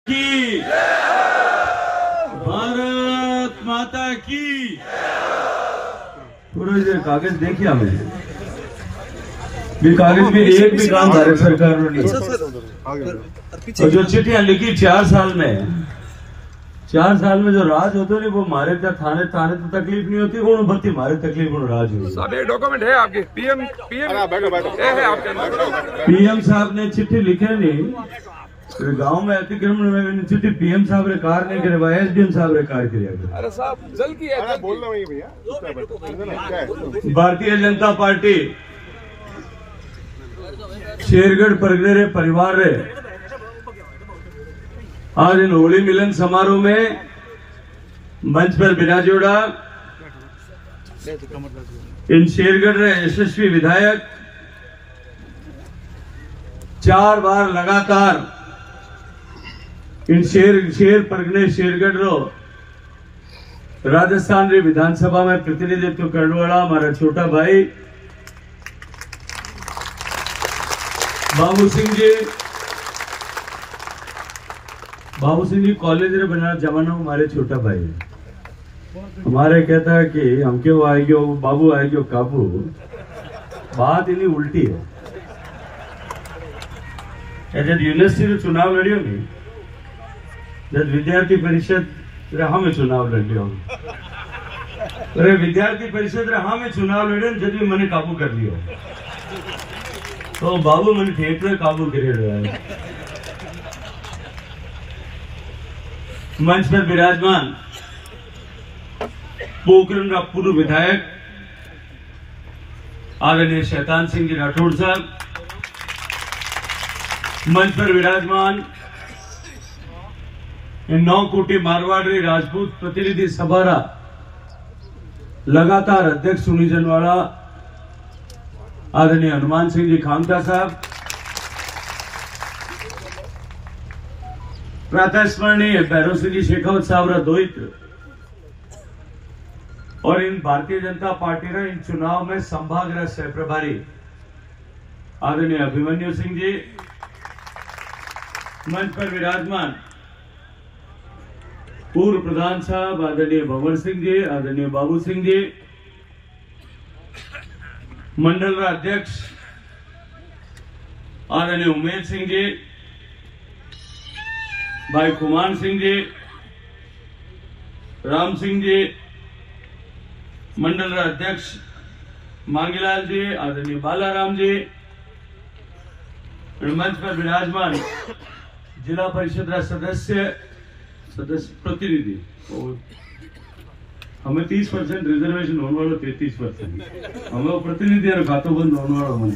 की भारत माता की। पूरे कागज देखिए हमें भी कागज में एक भी काम भारत सरकार ने नहीं। और जो चिट्ठियां लिखी 4 साल में जो राज होते नहीं वो मारे थाने तो तकलीफ नहीं होती, उन बत्ती मारे तकलीफ उन राज हुई। सब ये डॉक्यूमेंट है आपके पीएम है आपके। पीएम साहब ने चिट्ठी लिखे नहीं, गांव में अतिक्रमण में चिट्ठी पीएम साहब ने कार नहीं करे, एसडीएम साहब ने कार किया। अरे साहब जल की है बोल रहा हूँ भैया। भारतीय जनता पार्टी शेरगढ़ परगने रे परिवार रे आज इन होली मिलन समारोह में मंच पर बिराजोड़ा इन शेरगढ़ रे यशस्वी विधायक 4 बार लगातार इन शेर परगने शेरगढ़ रो राजस्थान रे विधानसभा में प्रतिनिधित्व करने वाला हमारा छोटा भाई बाबू सिंह जी कॉलेज रे बना जमाना हमारे छोटा भाई हमारे कहता है कि हम क्यों आएगी बाबू आएगी काबू। बात इन्हीं उल्टी है। जब यूनिवर्सिटी में चुनाव लड़ियो नहीं, जब विद्यार्थी परिषद रहा में चुनाव लड़ियो, अरे विद्यार्थी परिषद रहा में चुनाव लड़े जब भी मैंने काबू कर लियो तो बाबू मैंने ठेठ में काबू करे रहा है। मंच पर विराजमान पोखरण का पूर्व विधायक आदरणीय शैतान सिंह जी राठौड़ साहब, मंच पर विराजमान 9 कोटि मारवाड़ी राजपूत प्रतिनिधि सभा लगातार अध्यक्ष सुनी जन वाला आदरणीय हनुमान सिंह जी खामटा साहब, प्रातः स्मरणीय भैरव सिंह जी शेखावत साहब दोहित्र और इन भारतीय जनता पार्टी ने इन चुनाव में संभाग सह प्रभारी आदरणीय अभिमन्यु सिंह जी, मंच पर विराजमान पूर्व प्रधान साहब आदरणीय भंवर सिंह जी, आदरणीय बाबू सिंह जी, मंडल अध्यक्ष आदरणीय उमेश सिंह जी, भाई कुमार सिंह जी, राम सिंह जी, मंडल अध्यक्ष मांगीलाल जी, आदरणीय बालाराम जी, मंच पर विराजमान जिला परिषद सदस्य प्रतिनिधि। हमें 30% रिजर्वेशन होने वाला 33%, हमें प्रतिनिधि और खातों बंद होने वाला मन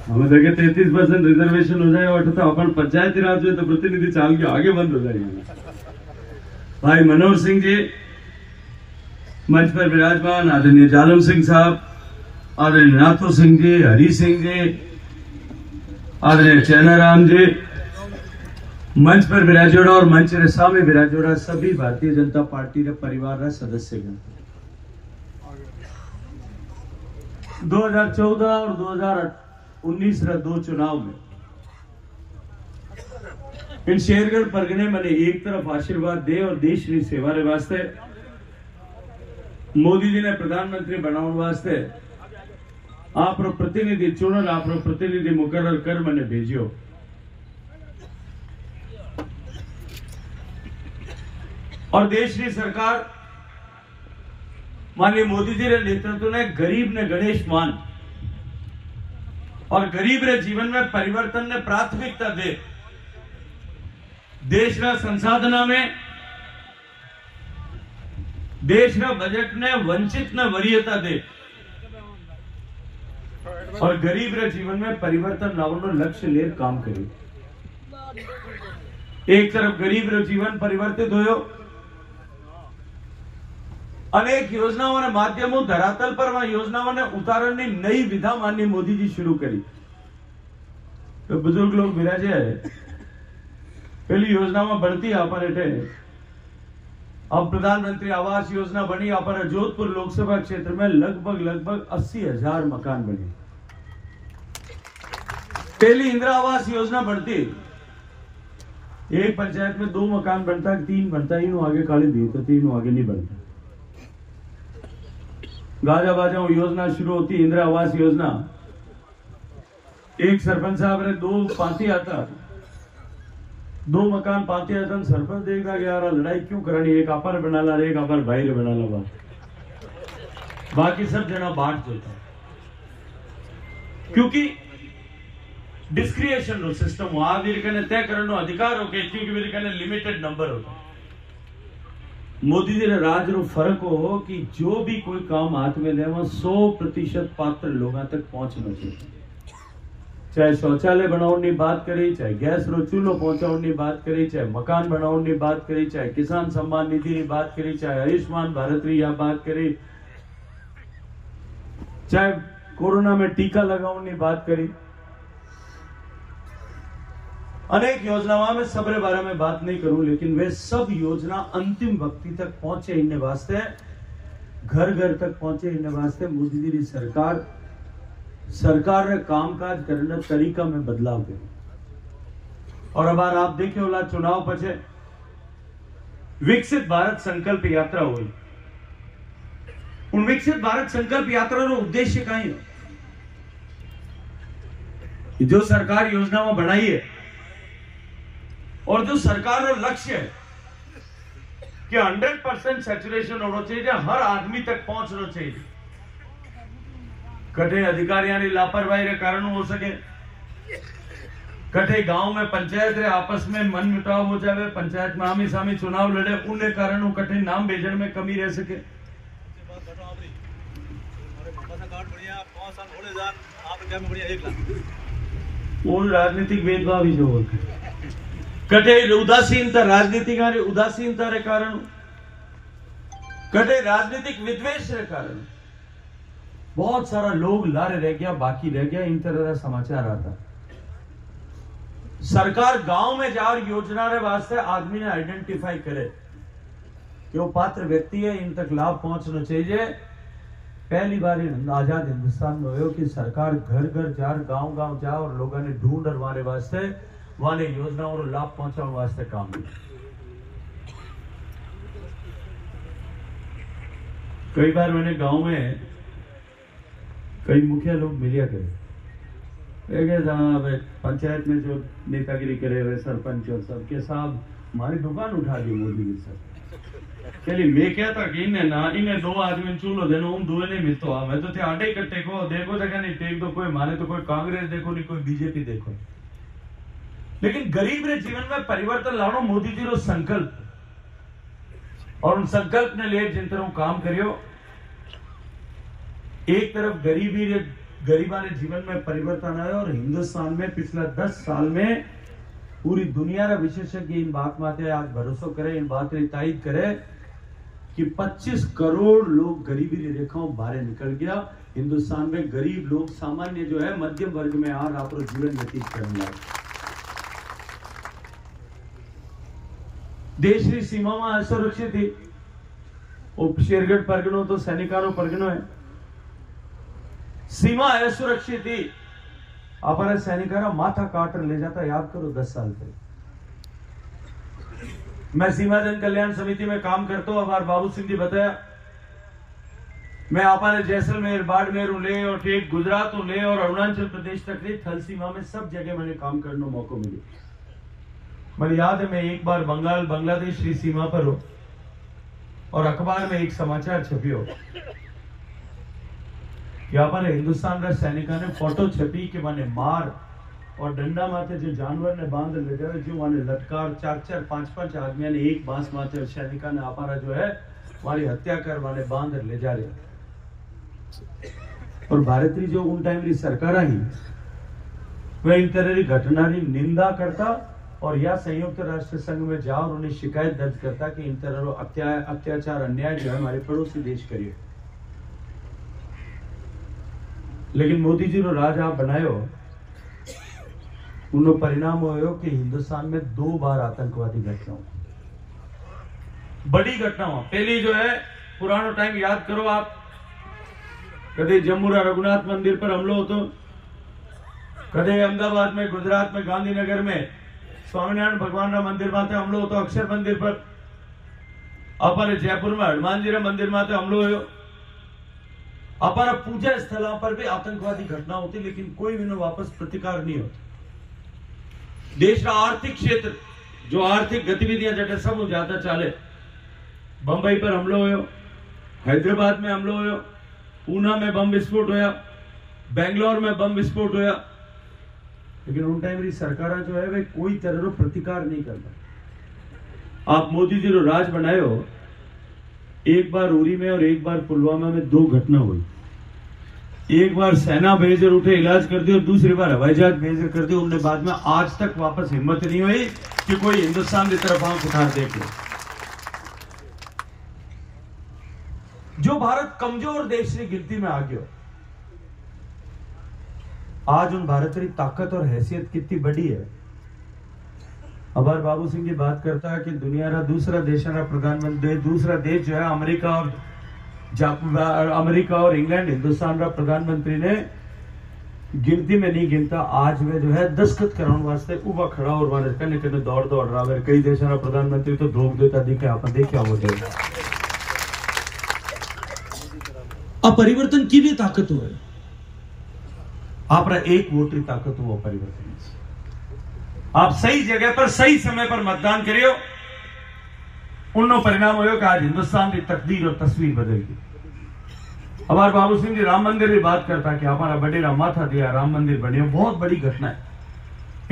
हमें देखे 33% रिजर्वेशन हो जाएगा तो अपन पंचायती राज में तो प्रतिनिधि चाल के आगे बंद हो जाएगा। भाई मनोहर सिंह जी, मंच पर विराजमान आदरणीय जालम सिंह साहब, आदरणीय नाथो सिंह जी, हरी सिंह जी, आदरणीय चैनाराम जी, मंच पर विराजोड़ा और मंच रे सामने विराजोड़ा सभी भारतीय जनता पार्टी के परिवार रा सदस्यगण 2014 और 2019 रा 2 चुनाव में इन शेरगढ़ परगने मैंने एक तरफ आशीर्वाद दे और देश की सेवा रे वास्ते मोदी जी ने प्रधानमंत्री बनाने वास्ते आप प्रतिनिधि चुनल, आप प्रतिनिधि मुकर्रर कर मैंने भेजियो। और देश की सरकार माननीय मोदी जी के नेतृत्व ने गरीब ने गणेश मान और गरीब रे जीवन में परिवर्तन ने प्राथमिकता दे, देश का संसाधना में देश का बजट ने वंचित ने वरीयता दे और गरीब रे जीवन में परिवर्तन लाने लक्ष्य ले काम करे। एक तरफ गरीब रे जीवन परिवर्तित होयो, अनेक योजनाओं ने माध्यमों धरातल पर वहां योजनाओं ने उतारने नई विधा माननीय मोदी जी शुरू करी। तो बुजुर्ग लोग विराजे है पहली योजना में बढ़ती अपन एटे अब प्रधानमंत्री आवास योजना बनी अपन जोधपुर लोकसभा क्षेत्र में लगभग 80,000 मकान बने। पहली इंदिरा आवास योजना बढ़ती एक पंचायत में 2 मकान बनता, 3 बनता, इन आगे काली दी तो 3 आगे नहीं बनता। गाजा बाजा योजना शुरू होती, इंदिरा आवास योजना। एक सरपंच साहब ने 2 पाती आता, 2 मकान पाती आता, सरपंच देखा कि यार लड़ाई क्यों करानी, एक अपर बनाना, एक अपर भाई बनाना, बाकी सब जना बांट देता। क्योंकि डिस्क्रिएशन नो सिस्टम वहां तय करने अधिकार हो, क्योंकि मेरे लिमिटेड नंबर होता। मोदी जी ने राज रो फर्क हो कि जो भी कोई काम हाथ में ले 100% पात्र लोगों तक पहुंचना चाहिए। चाहे शौचालय बनाने की बात करी, चाहे गैस रो चूल्हो पहुंचाने की बात करी, चाहे मकान बनाने की बात करी, चाहे किसान सम्मान निधि की बात करी, चाहे आयुष्मान भारत री बात करी, चाहे कोरोना में टीका लगाने की बात करी, अनेक योजनाओं में सबरे बारे में बात नहीं करूं, लेकिन वे सब योजना अंतिम व्यक्ति तक पहुंचे इन्हें वास्ते, घर घर तक पहुंचे इन्हें वास्ते मोदी जी की सरकार ने कामकाज करने तरीका में बदलाव किया। और अब आप देखे होला चुनाव पछे विकसित भारत संकल्प यात्रा हुई। उन विकसित भारत संकल्प यात्रा रो उद्देश्य का ही जो सरकार योजना में बनाई है और जो सरकार का लक्ष्य है कि 100% सैचुरेशन होना चाहिए, हर आदमी तक पहुंचना चाहिए। कटे अधिकारियों की लापरवाही के कारण हो सके, कटे गांव में पंचायत रे आपस में मन मुटाव हो जाए, पंचायत में आमी सामी चुनाव लड़े, उन्हें कारण कटे नाम भेजन में कमी रह सके। वो राजनीतिक भेदभाव ही जो होते कटे उदासीनता, राजनीतिक उदासीनता के कारण, कटे राजनीतिक विद्वेष के कारण बहुत सारा लोग लारे रह गया, बाकी रह गया। इन तरह का समाचार आता। सरकार गांव में जा योजना रे वास्ते आदमी ने आइडेंटिफाई करे कि वो पात्र व्यक्ति है, इन तक लाभ पहुंचना चाहिए। पहली बार आजाद हिंदुस्तान में हो कि सरकार घर घर जा, गांव गांव जा और लोगों ने ढूंढ हमारे वास्ते वाले योजनाओं और लाभ पहुंचाने वास्ते काम किया। कई बार मैंने गांव में कई मुखिया लोग मिलिया करे, पंचायत में जो नेतागिरी करे हुए सरपंच और सबके साहब हमारी दुकान उठा दी मोदी जी सर। चलिए मैं क्या था कि इन्हें 2 आदमी चूल्हो देनो, हम दुए नहीं मिलतो, मैं तो थे आटे इकट्ठे को देखो देखा नहीं टेक दो, कोई माने तो कोई कांग्रेस देखो नहीं, कोई बीजेपी देखो। लेकिन गरीब रे जीवन में परिवर्तन लानो मोदी जी रो संकल्प, और उन संकल्प ने लिए जिन तरह काम करियो। एक तरफ गरीबा ने जीवन में परिवर्तन आया, और हिंदुस्तान में पिछला 10 साल में पूरी दुनिया रा विशेषज्ञ इन बात माते आज भरोसा करे, इन बात री तायद करे कि 25 करोड़ लोग गरीबी री रेखाओं बाहर निकल गया। हिंदुस्तान में गरीब लोग सामान्य जो है मध्यम वर्ग में आज आप जीवन व्यतीत करने लगे। देश की सीमा में असुरक्षित थी, शेरगढ़ परगणों तो सैनिकारों परगणों है, सीमा असुरक्षित थी, अपने सैनिकारा माथा काट ले जाता। याद करो 10 साल पहले मैं सीमा जन कल्याण समिति में काम करता हूं। हमारे बाबू सिंह जी बताया, मैं आपने जैसलमेर, बाड़मेर ले और ठीक गुजरात ले और अरुणाचल प्रदेश तक ले, थल सीमा में सब जगह मैंने काम करने मौका मिले। मुझे याद है मैं एक बार बांग्लादेश की सीमा पर हो और अखबार में एक समाचार छपियो कि अपने हिंदुस्तान का सैनिका ने फोटो छपी कि माने मार और डंडा माथे जो जानवर ने बांध ले जाए, जो माने लटकार 4-4, 5-5 आदमी ने एक बांस माथे सैनिका ने हमारा जो है हमारी हत्या कर माने बांध ले जा रहे। और भारतीय जो उन टाइम की सरकार ही वह इन तरह की घटना की निंदा करता और या संयुक्त राष्ट्र संघ में जाओ और उन्हें शिकायत दर्ज करता कि इन तरह अत्याचार अन्याय जो है हमारे पड़ोसी देश करिए। लेकिन मोदी जी रो राज आप बनायो, उन परिणाम हो कि हिंदुस्तान में 2 बार आतंकवादी घटना, बड़ी घटना हुआ। पहली जो है पुराना टाइम याद करो आप, कदे जम्मू रघुनाथ मंदिर पर हमला हो, तो कदे अहमदाबाद में, गुजरात में, गांधीनगर में સ્વામિનારાયણ ભગવાનના મંદિર માથે હુમલો હતો, અક્ષર મંદિર પર, अपर जयपुर में हनुमान जी मंदिर में हमलो हो, अपर पूजा स्थल पर भी आतंकवादी घटना होती, लेकिन कोई भी वापस प्रतिकार नहीं होता। देश का आर्थिक क्षेत्र जो आर्थिक गतिविधियां जटे सब ज्यादा चाले, बंबई पर हमलो हो, हैदराबाद में हमलो हो, पूना में बम विस्फोट होया, बेंगलोर में बम विस्फोट होया, लेकिन उन टाइम सरकार जो है वे कोई तरह प्रतिकार नहीं करता। आप मोदी जी रो राज बनायो, एक बार उरी में और एक बार पुलवामा में 2 घटना हुई। एक बार सेना भेजर उठे इलाज कर दी और दूसरी बार हवाई जहाज भेजर कर दी। उनने बाद में आज तक वापस हिम्मत नहीं हुई कि कोई हिंदुस्तान की तरफ आंख उठा देख ले। जो भारत कमजोर देश की गिनती में आ गया, आज उन भारत की ताकत और हैसियत कितनी बड़ी है। अबार बाबू सिंह जी बात करता है कि दुनिया का दूसरा देश प्रधानमंत्री, दूसरा देश जो है अमेरिका और इंग्लैंड, हिंदुस्तान का प्रधानमंत्री ने गिनती में नहीं गिनता। आज वे जो है दस्तखत कराने वास्ते उबा खड़ा और वाले कने कने दौड़ रहा है। कई देशों का प्रधानमंत्री तो धोख देता दिखे, आप देखा वो परिवर्तन की भी ताकत हो, आप एक वोट की ताकत हो परिवर्तन। आप सही जगह पर सही समय पर मतदान करियो, उन्नो परिणाम हो कि आज हिंदुस्तान की तकदीर और तस्वीर बदल गई। हमारे बाबू सिंह जी राम मंदिर की बात करता है कि हमारा बडेरा माथा दिया, राम मंदिर बने, बहुत बड़ी घटना है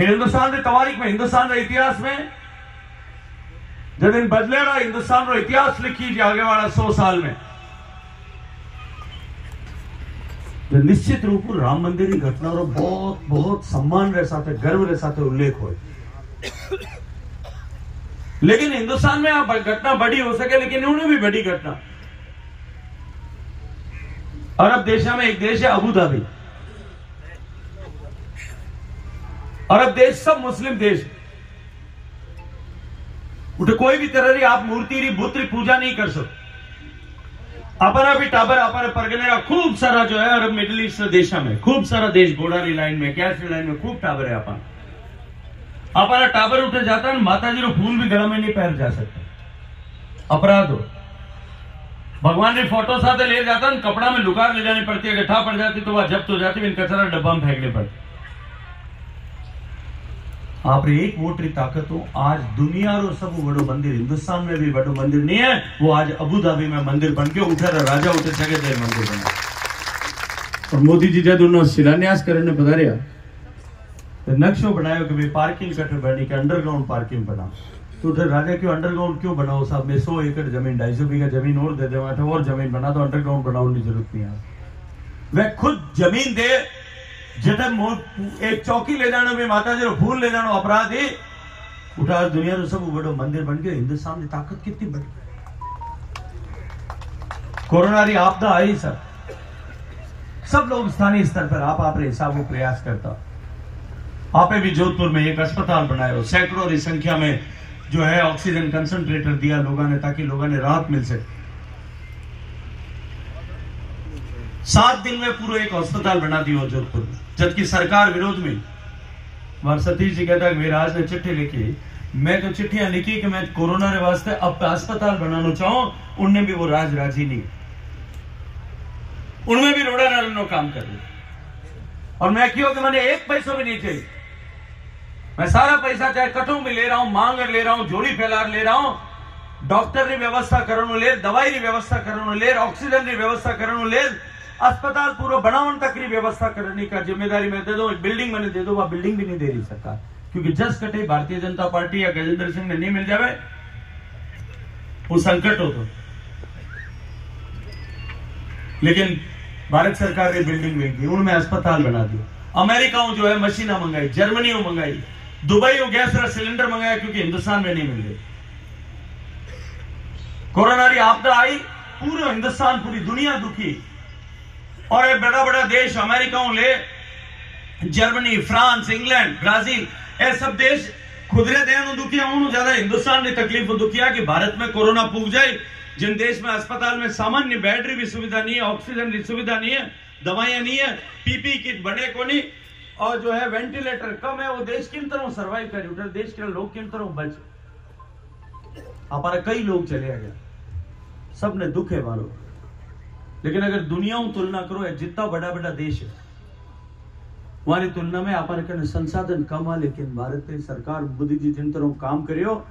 हिंदुस्तान की तवारीख में, हिंदुस्तान के इतिहास में। जब दिन बदलेगा हिंदुस्तान का इतिहास लिखी आगे वाला 100 साल में, निश्चित रूप से राम मंदिर की घटना और बहुत बहुत सम्मान रे साथ, गर्व रे साथ उल्लेख हो। लेकिन हिंदुस्तान में घटना बड़ी हो सके, लेकिन उन्हें भी बड़ी घटना। अरब देशा में एक देश है अबू धाबी। अरब देश सब मुस्लिम देश, उठे कोई भी तरह की आप मूर्ति री बुत री पूजा नहीं कर सकते। अपना भी टाबर अपने परगने का खूब सारा जो है अरब मिडिल ईस्ट देशा में खूब सारा देश, घोड़ारी लाइन में, कैसरी लाइन में खूब टाबर है। अपना टाबर उठे जाता है, माता जी रो फूल भी गला में नहीं पहन जा सकता, अपराध हो। भगवान की फोटो साथ ले जाता है, कपड़ा में लुकार ले जानी पड़ती है, अगर ठा पड़ जाती तो वह जब्त हो जाती, इन कचरा डब्बा में फेंकने पड़ती। आप एक वोट की ताकत हो, आज दुनिया रो सब बड़ो मंदिर, हिंदुस्तान में भी बड़ो मंदिर नहीं है, वो आज अबू धाबी में मंदिर बन के उठा राजा उठे जगह जगह मंदिर बना। और मोदी जी जब उन्होंने शिलान्यास करने पधारिया तो नक्शो बनाया कि भाई पार्किंग कट बनी के अंडरग्राउंड पार्किंग बना। तो उधर राजा क्यों अंडरग्राउंड क्यों बनाओ साहब, मैं 100 एकड़ जमीन 250 बीघा जमीन और दे दे, और जमीन बना दो, अंडरग्राउंड बनाने की जरूरत नहीं है। वह खुद जमीन दे, जब एक चौकी ले जाना भी माता जी फूल ले जाना अपराध है। उठा दुनिया तो सब बड़ो मंदिर बन गए। हिंदुस्तान की ताकत कितनी बड़ी। कोरोना की आपदा आई सर, सब लोग स्थानीय स्तर पर आप हिसाब को प्रयास करता। आपे भी जोधपुर में एक अस्पताल बनाया, सैकड़ों की संख्या में जो है ऑक्सीजन कंसंट्रेटर दिया लोगों ने, ताकि लोगों ने राहत मिल सके। 7 दिन में पूरा एक अस्पताल बना दिया जोधपुर में, जबकि सरकार विरोध में। हमारे सतीश जी कहता है कि राज ने चिट्ठी लिखी, मैं तो चिट्ठियां लिखी कि मैं कोरोना के वास्ते अब अस्पताल बनाना चाहूं, उनने भी वो राजी नहीं, उनमें भी रोड़ा नारायण काम कर रहे। और मैं क्यों कि मैंने 1 पैसा भी नहीं चाहिए, मैं सारा पैसा चाहे कटों में ले रहा हूं, मांग ले रहा हूं, जोड़ी फैला ले रहा हूं, डॉक्टर की व्यवस्था करने ले, दवाई की व्यवस्था करने ले, ऑक्सीजन की व्यवस्था करने ले, अस्पताल पूरा बनावन तक की व्यवस्था करने का जिम्मेदारी मैं दे दो। एक बिल्डिंग मैंने दे दो, वह बिल्डिंग भी नहीं दे रही सरकार, क्योंकि जस कटे भारतीय जनता पार्टी या गजेंद्र सिंह ने नहीं मिल जावे वो संकट हो तो। लेकिन भारत सरकार ने बिल्डिंग में उनमें अस्पताल बना दिया। अमेरिका जो है मशीना मंगाई, जर्मनी मंगाई, दुबई गैस का सिलेंडर मंगाया, क्योंकि हिंदुस्तान में नहीं मिल रही। कोरोना की आपदा आई, पूरा हिंदुस्तान पूरी दुनिया दुखी, और ये बड़ा बड़ा देश अमेरिका ले, जर्मनी, फ्रांस, इंग्लैंड, ब्राजील, ये सब देश खुदरे देन दुखिया, उन्होंने ज्यादा हिंदुस्तान की तकलीफ दुखिया कि भारत में कोरोना पूग जाए। जिन देश में अस्पताल में सामान्य बैटरी भी सुविधा नहीं है, ऑक्सीजन की सुविधा नहीं है, दवाइयां नहीं है, पीपी किट बने को नहीं, और जो है वेंटिलेटर कम है, वो देश किन तरह सर्वाइव करे उठे, देश के लोग किन तरह बचे। हमारे कई लोग चले गए, सब ने दुख है मारो। लेकिन अगर दुनिया तुलना करो, जितना बड़ा बड़ा देश है वहां तुलना में आप संसाधन कम है, लेकिन भारत की सरकार मोदी जी जिन तरह काम करियो,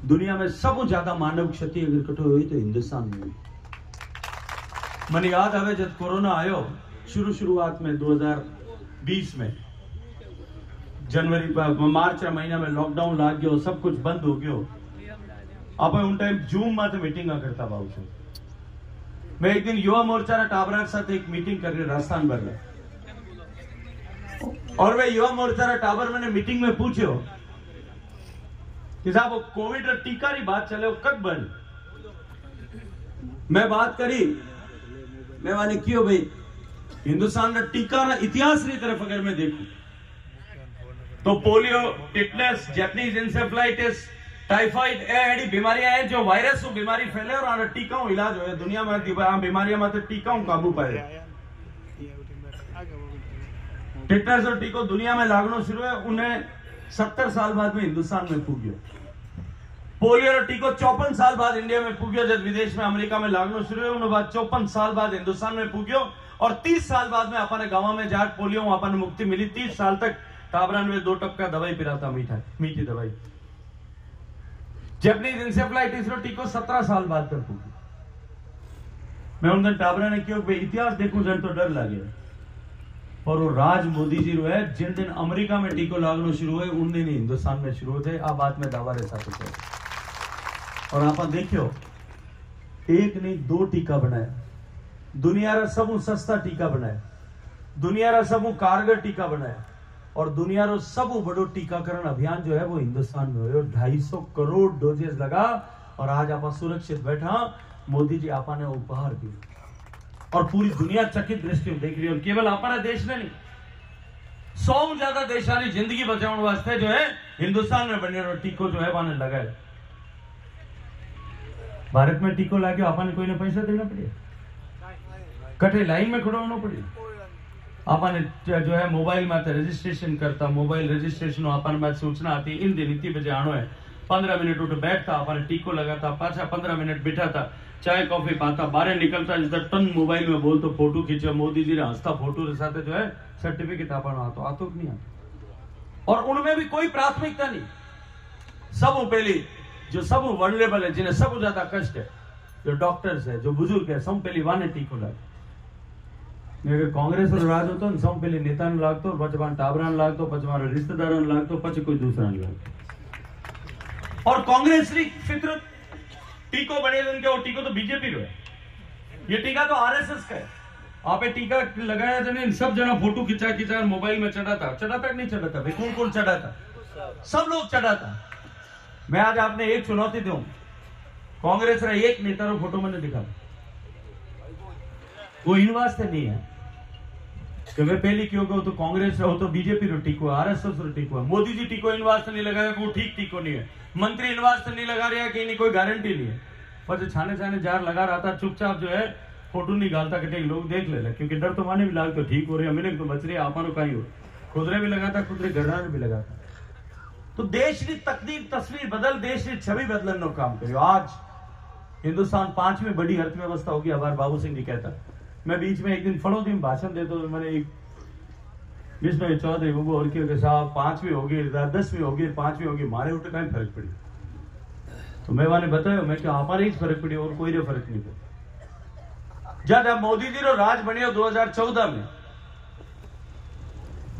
दुनिया में सब ज्यादा मानव क्षति अगर कठो हुई तो हिंदुस्तान में हुई। मन याद आवे जब कोरोना आयो शुरुआत में 2020 में जनवरी मार्च महीना में लॉकडाउन लाग गयो, सब कुछ बंद हो गयो। आप उन टाइम जूम में मीटिंग करता भाव से। मैं एक दिन युवा मोर्चा टाबरा के साथ एक मीटिंग कर रही राजस्थान भर में, और वे युवा मोर्चा टाबर मैंने मीटिंग में पूछो कि साहब कोविड टीका की बात चले कब बन। मैं बात करी, मैं माने क्यों भाई हिंदुस्तान का टीका ना इतिहास की तरफ अगर मैं देखूं तो polio, tetanus, Japanese encephalitis, typhoid एडी बीमारियां हैं जो वायरस बीमारी फैले और आना टीका इलाज हो दुनिया में बीमारियां में टीका काबू पाए। टिटनेस और टीको दुनिया में लागनो शुरू है, उन्हें 70 साल बाद में हिंदुस्तान में पूग्यो। पोलियो और टीको 54 साल बाद इंडिया में पूग्यो, जब विदेश में अमेरिका में लागनो शुरू है उन्हें बाद 54 साल बाद हिंदुस्तान में पूग्यो, और 30 साल बाद में अपने गांव में जाकर पोलियो अपन मुक्ति मिली। 30 साल तक टाबरान में 2 टपका दवाई पिराता, मीठी दवाई। जैपनीज इंसेफ्लाइटिस और टीको 17 साल बाद तक पूगी। मैं उन दिन टाबरा ने क्यों इतिहास देखो जन तो डर लगे, और वो राज मोदी जी रो है जिन दिन अमेरिका में टीको लागनो शुरू हुए उन दिन ही हिंदुस्तान में शुरू होते। आ बात में दावा रे साथ होते। और आप देखियो एक नहीं 2 टीका बनाया, दुनिया रा सबू सस्ता टीका बनाया, दुनिया रा सबू कारगर टीका बनाया, और दुनिया रो सबू बड़ो टीकाकरण अभियान जो है वो हिंदुस्तान में हुए। 250 करोड़ डोजेस लगा, और आज आप सुरक्षित बैठा, मोदी जी आपा ने उपहार दिया और पूरी दुनिया चकित दृष्टि में देख रही है। और केवल अपना देश ने नहीं, 100 ज्यादा देशा की जिंदगी बचाने वास्ते जो है हिंदुस्तान में बने रहो टीको जो है वहां लगाए। भारत में टीको लाके आपने कोई ने पैसा देना पड़े, कटे लाइन में खड़ा होना पड़े। आपने जो है मोबाइल में रजिस्ट्रेशन करता, मोबाइल रजिस्ट्रेशन अपन में सूचना आती, इन दिन इतनी बजे आनो है, 15 मिनट उठ बैठता, अपन टीको लगाता, पाछा 15 मिनट बिठा था, चाय कॉफी पाता, बाहर निकलता जितना टन मोबाइल में बोल तो फोटो खींचा, मोदी जी ने हंसता फोटो के साथ जो है सर्टिफिकेट अपन आतो नहीं आता। और उनमें भी कोई प्राथमिकता नहीं, सब पहले जो सब वनरेबल है, जिन्हें सब ज्यादा कष्ट है, जो डॉक्टर्स है, जो बुजुर्ग है, सब पहले वाने टीको लागे। अगर कांग्रेस और राज होता तो सब पहले नेता लागतो, पचवान टाबरा लागतो, पचवान रिश्तेदार लागतो, पच कोई दूसरा लागतो। और कांग्रेस की फितरत टीको बने उनके, और टीको तो बीजेपी रो है, ये टीका तो आरएसएस का है। आप टीका लगाया जने सब जना फोटो खिंचा मोबाइल में चढ़ा था कि नहीं चढ़ा था भाई, कौन चढ़ा था, सब लोग चढ़ा था। मैं आज आपने एक चुनौती दूं, कांग्रेस का एक नेता रो फोटो मैंने दिखा, वो इन वास्ते नहीं है कि वे पहले क्यों तो कांग्रेस रहो तो बीजेपी रो टीको, आरएसएस रो टीको है। मोदी जी टीको इन वास्ते नहीं लगाया वो ठीक टीको नहीं है, मंत्री इन वास्ते नहीं लगा रहा कि इन्हें कोई गारंटी नहीं है, पर छाने जार लगा रहा था, चुपचाप जो है फोटो नहीं डालता कि लोग देख ले, क्योंकि डर तो माने भी लाग तो ठीक हो रही है, मैंने तो बच रही है, आपा कहीं हो, खुदरे भी लगाता, खुदरे घरना भी लगाता। तो देश की तकदीर तस्वीर बदल, देश की छवि बदलने काम करियो। आज हिंदुस्तान 5वीं बड़ी अर्थव्यवस्था होगी, आभार बाबू सिंह जी कहता। मैं बीच में एक दिन फड़ोदी में भाषण देता तो मैंने एक विष्णु चौधरी वो और के साहब 5वीं होगी, 10वीं होगी, 5वीं होगी, मारे उठे कहीं फर्क पड़ी। तो मैं मैंने बताया, मैं क्या हमारे ही फर्क पड़ी और कोई फर्क नहीं पड़ा। जब मोदी जी रो राज बनियो 2014 में,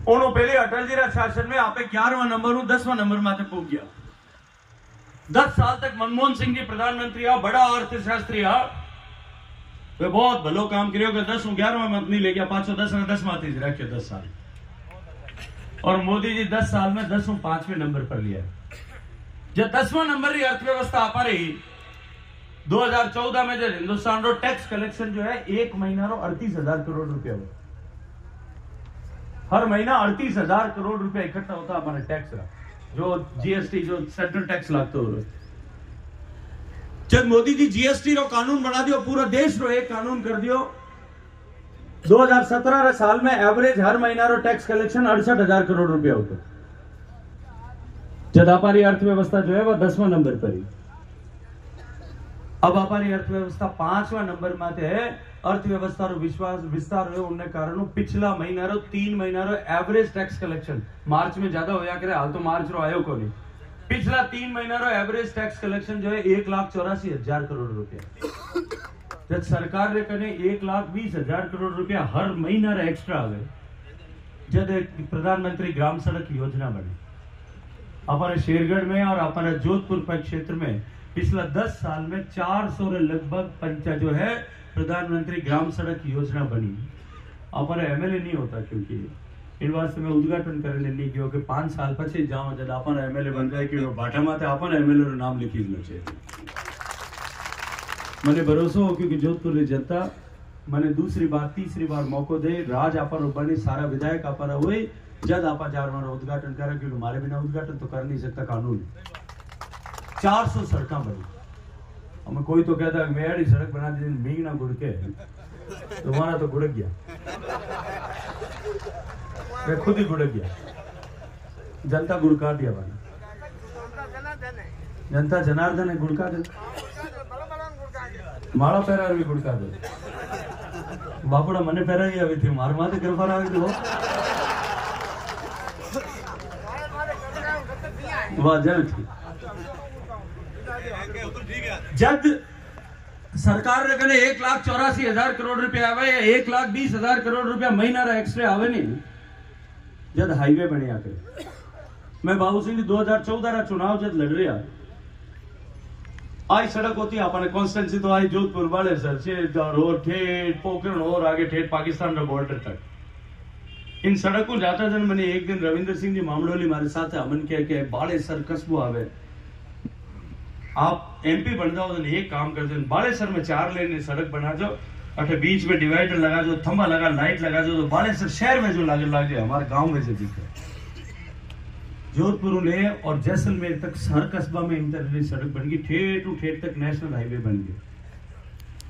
उन्होंने पहले अटल जी शासन में आप 11वां नंबर 10वां नंबर माथे पहुंच गया। 10 साल तक मनमोहन सिंह जी प्रधानमंत्री आ, बड़ा अर्थशास्त्री आ, वे बहुत भलो काम करियो कि 10 11वां मत नहीं ले गया, 510 माथे रखे 10 साल। और मोदी जी 10 साल में 10 5वें नंबर पर लिया। जब 10वां नंबर की अर्थव्यवस्था आ पा रही 2014 में, जब हिंदुस्तान रो टैक्स कलेक्शन जो है 1 महीना रो 38,000 करोड़ रुपया हुआ, हर महीना 38,000 करोड़ रुपया इकट्ठा होता हमारे टैक्स का, जो जीएसटी जो सेंट्रल टैक्स लागतो हो। जब मोदी जी जीएसटी रो कानून बना दियो, पूरा देश रो एक कानून कर दियो 2017 साल में एवरेज हर महीना रो टैक्स कलेक्शन 68,000 करोड़ रुपया होतो। जब हमारी अर्थव्यवस्था जो है वो 10वां नंबर पर ही, अब हमारी अर्थव्यवस्था 5वां नंबर माते है। अर्थव्यवस्था रो विश्वास विस्तार हुए उनने कारण पिछला महीना रो 3 महीना रो एवरेज टैक्स कलेक्शन मार्च में ज्यादा होया करे, हाल तो मार्च रो आयो को नहीं। पिछला 3 महीना रो एवरेज टैक्स कलेक्शन जो है 1,84,000 करोड़ रुपया। जब सरकार ने कने 1,20,000 करोड़ रुपया हर महीना रे एक्स्ट्रा आवे, जब प्रधानमंत्री ग्राम सड़क योजना बने हमारे शेरगढ़ में और हमारे जोधपुर क्षेत्र में पिछला 10 साल में 400 रे लगभग पंचायत जो है प्रधानमंत्री ग्राम सड़क योजना बनी। हमारे एमएलए नहीं होता क्योंकि इन वास्ते में उद्घाटन करने नहीं क्यों कि 5 साल पछी जाओ जब अपन एमएलए बन जाए कि बाटा माते अपन एमएलए रो नाम लिखी देना चाहिए। मैंने भरोसा हो क्योंकि जोधपुर की जनता मैंने दूसरी बार तीसरी बार मौको दे राज अपन बनी सारा विधायक अपन हुए जब आप उद्घाटन करें क्योंकि हमारे बिना उद्घाटन तो कर नहीं सकता कानून। 400 सड़क बनी। हमें कोई तो कहता है मेरी सड़क बना दी मींग ना गुड़ के, तुम्हारा तो गुड़क गया, मैं खुद ही गुड़क गया। जनता गुड़ काट दिया बना, जनता जनार्दन है गुड़ काट माड़ा पैरा भी गुड़ काट दे। बापुड़ा मने पैरा ही अभी थी मार माते गिरफ्तार आ गई वाह जल थी। जब सरकार ने कने 1,84,000 करोड़ रुपया आवे या 1,20,000 करोड़ रुपया महीना रा एक्स्ट्रा आवे नहीं, जब हाईवे बने आके मैं बाबू सिंह 2014 रा चुनाव जब लड़ रहा आई सड़क होती अपने कॉन्स्टेंसी तो आई जोधपुर वाले सर से और ठेठ पोखरण और आगे ठेठ पाकिस्तान का बॉर्डर तक इन सड़कों जाता जन मैंने एक दिन रविंद्र सिंह जी मामलोली हमारे साथ अमन किया कि बाड़े सर कस्बो आवे आप एमपी बन जाओ तो एक काम कर दो बाड़े सर में 4 लेन सड़क बना दो, अठे बीच में डिवाइडर लगा दो, थंबा लगा लाइट लगा दो, तो बाड़े सर शहर में जो लागे लागे हमारे गांव में जो दिखे। जोधपुर ले और जैसलमेर तक हर कस्बा में इंटरनेशनल सड़क बन गई, ठेठ टू ठेठ तक नेशनल हाईवे बन गए।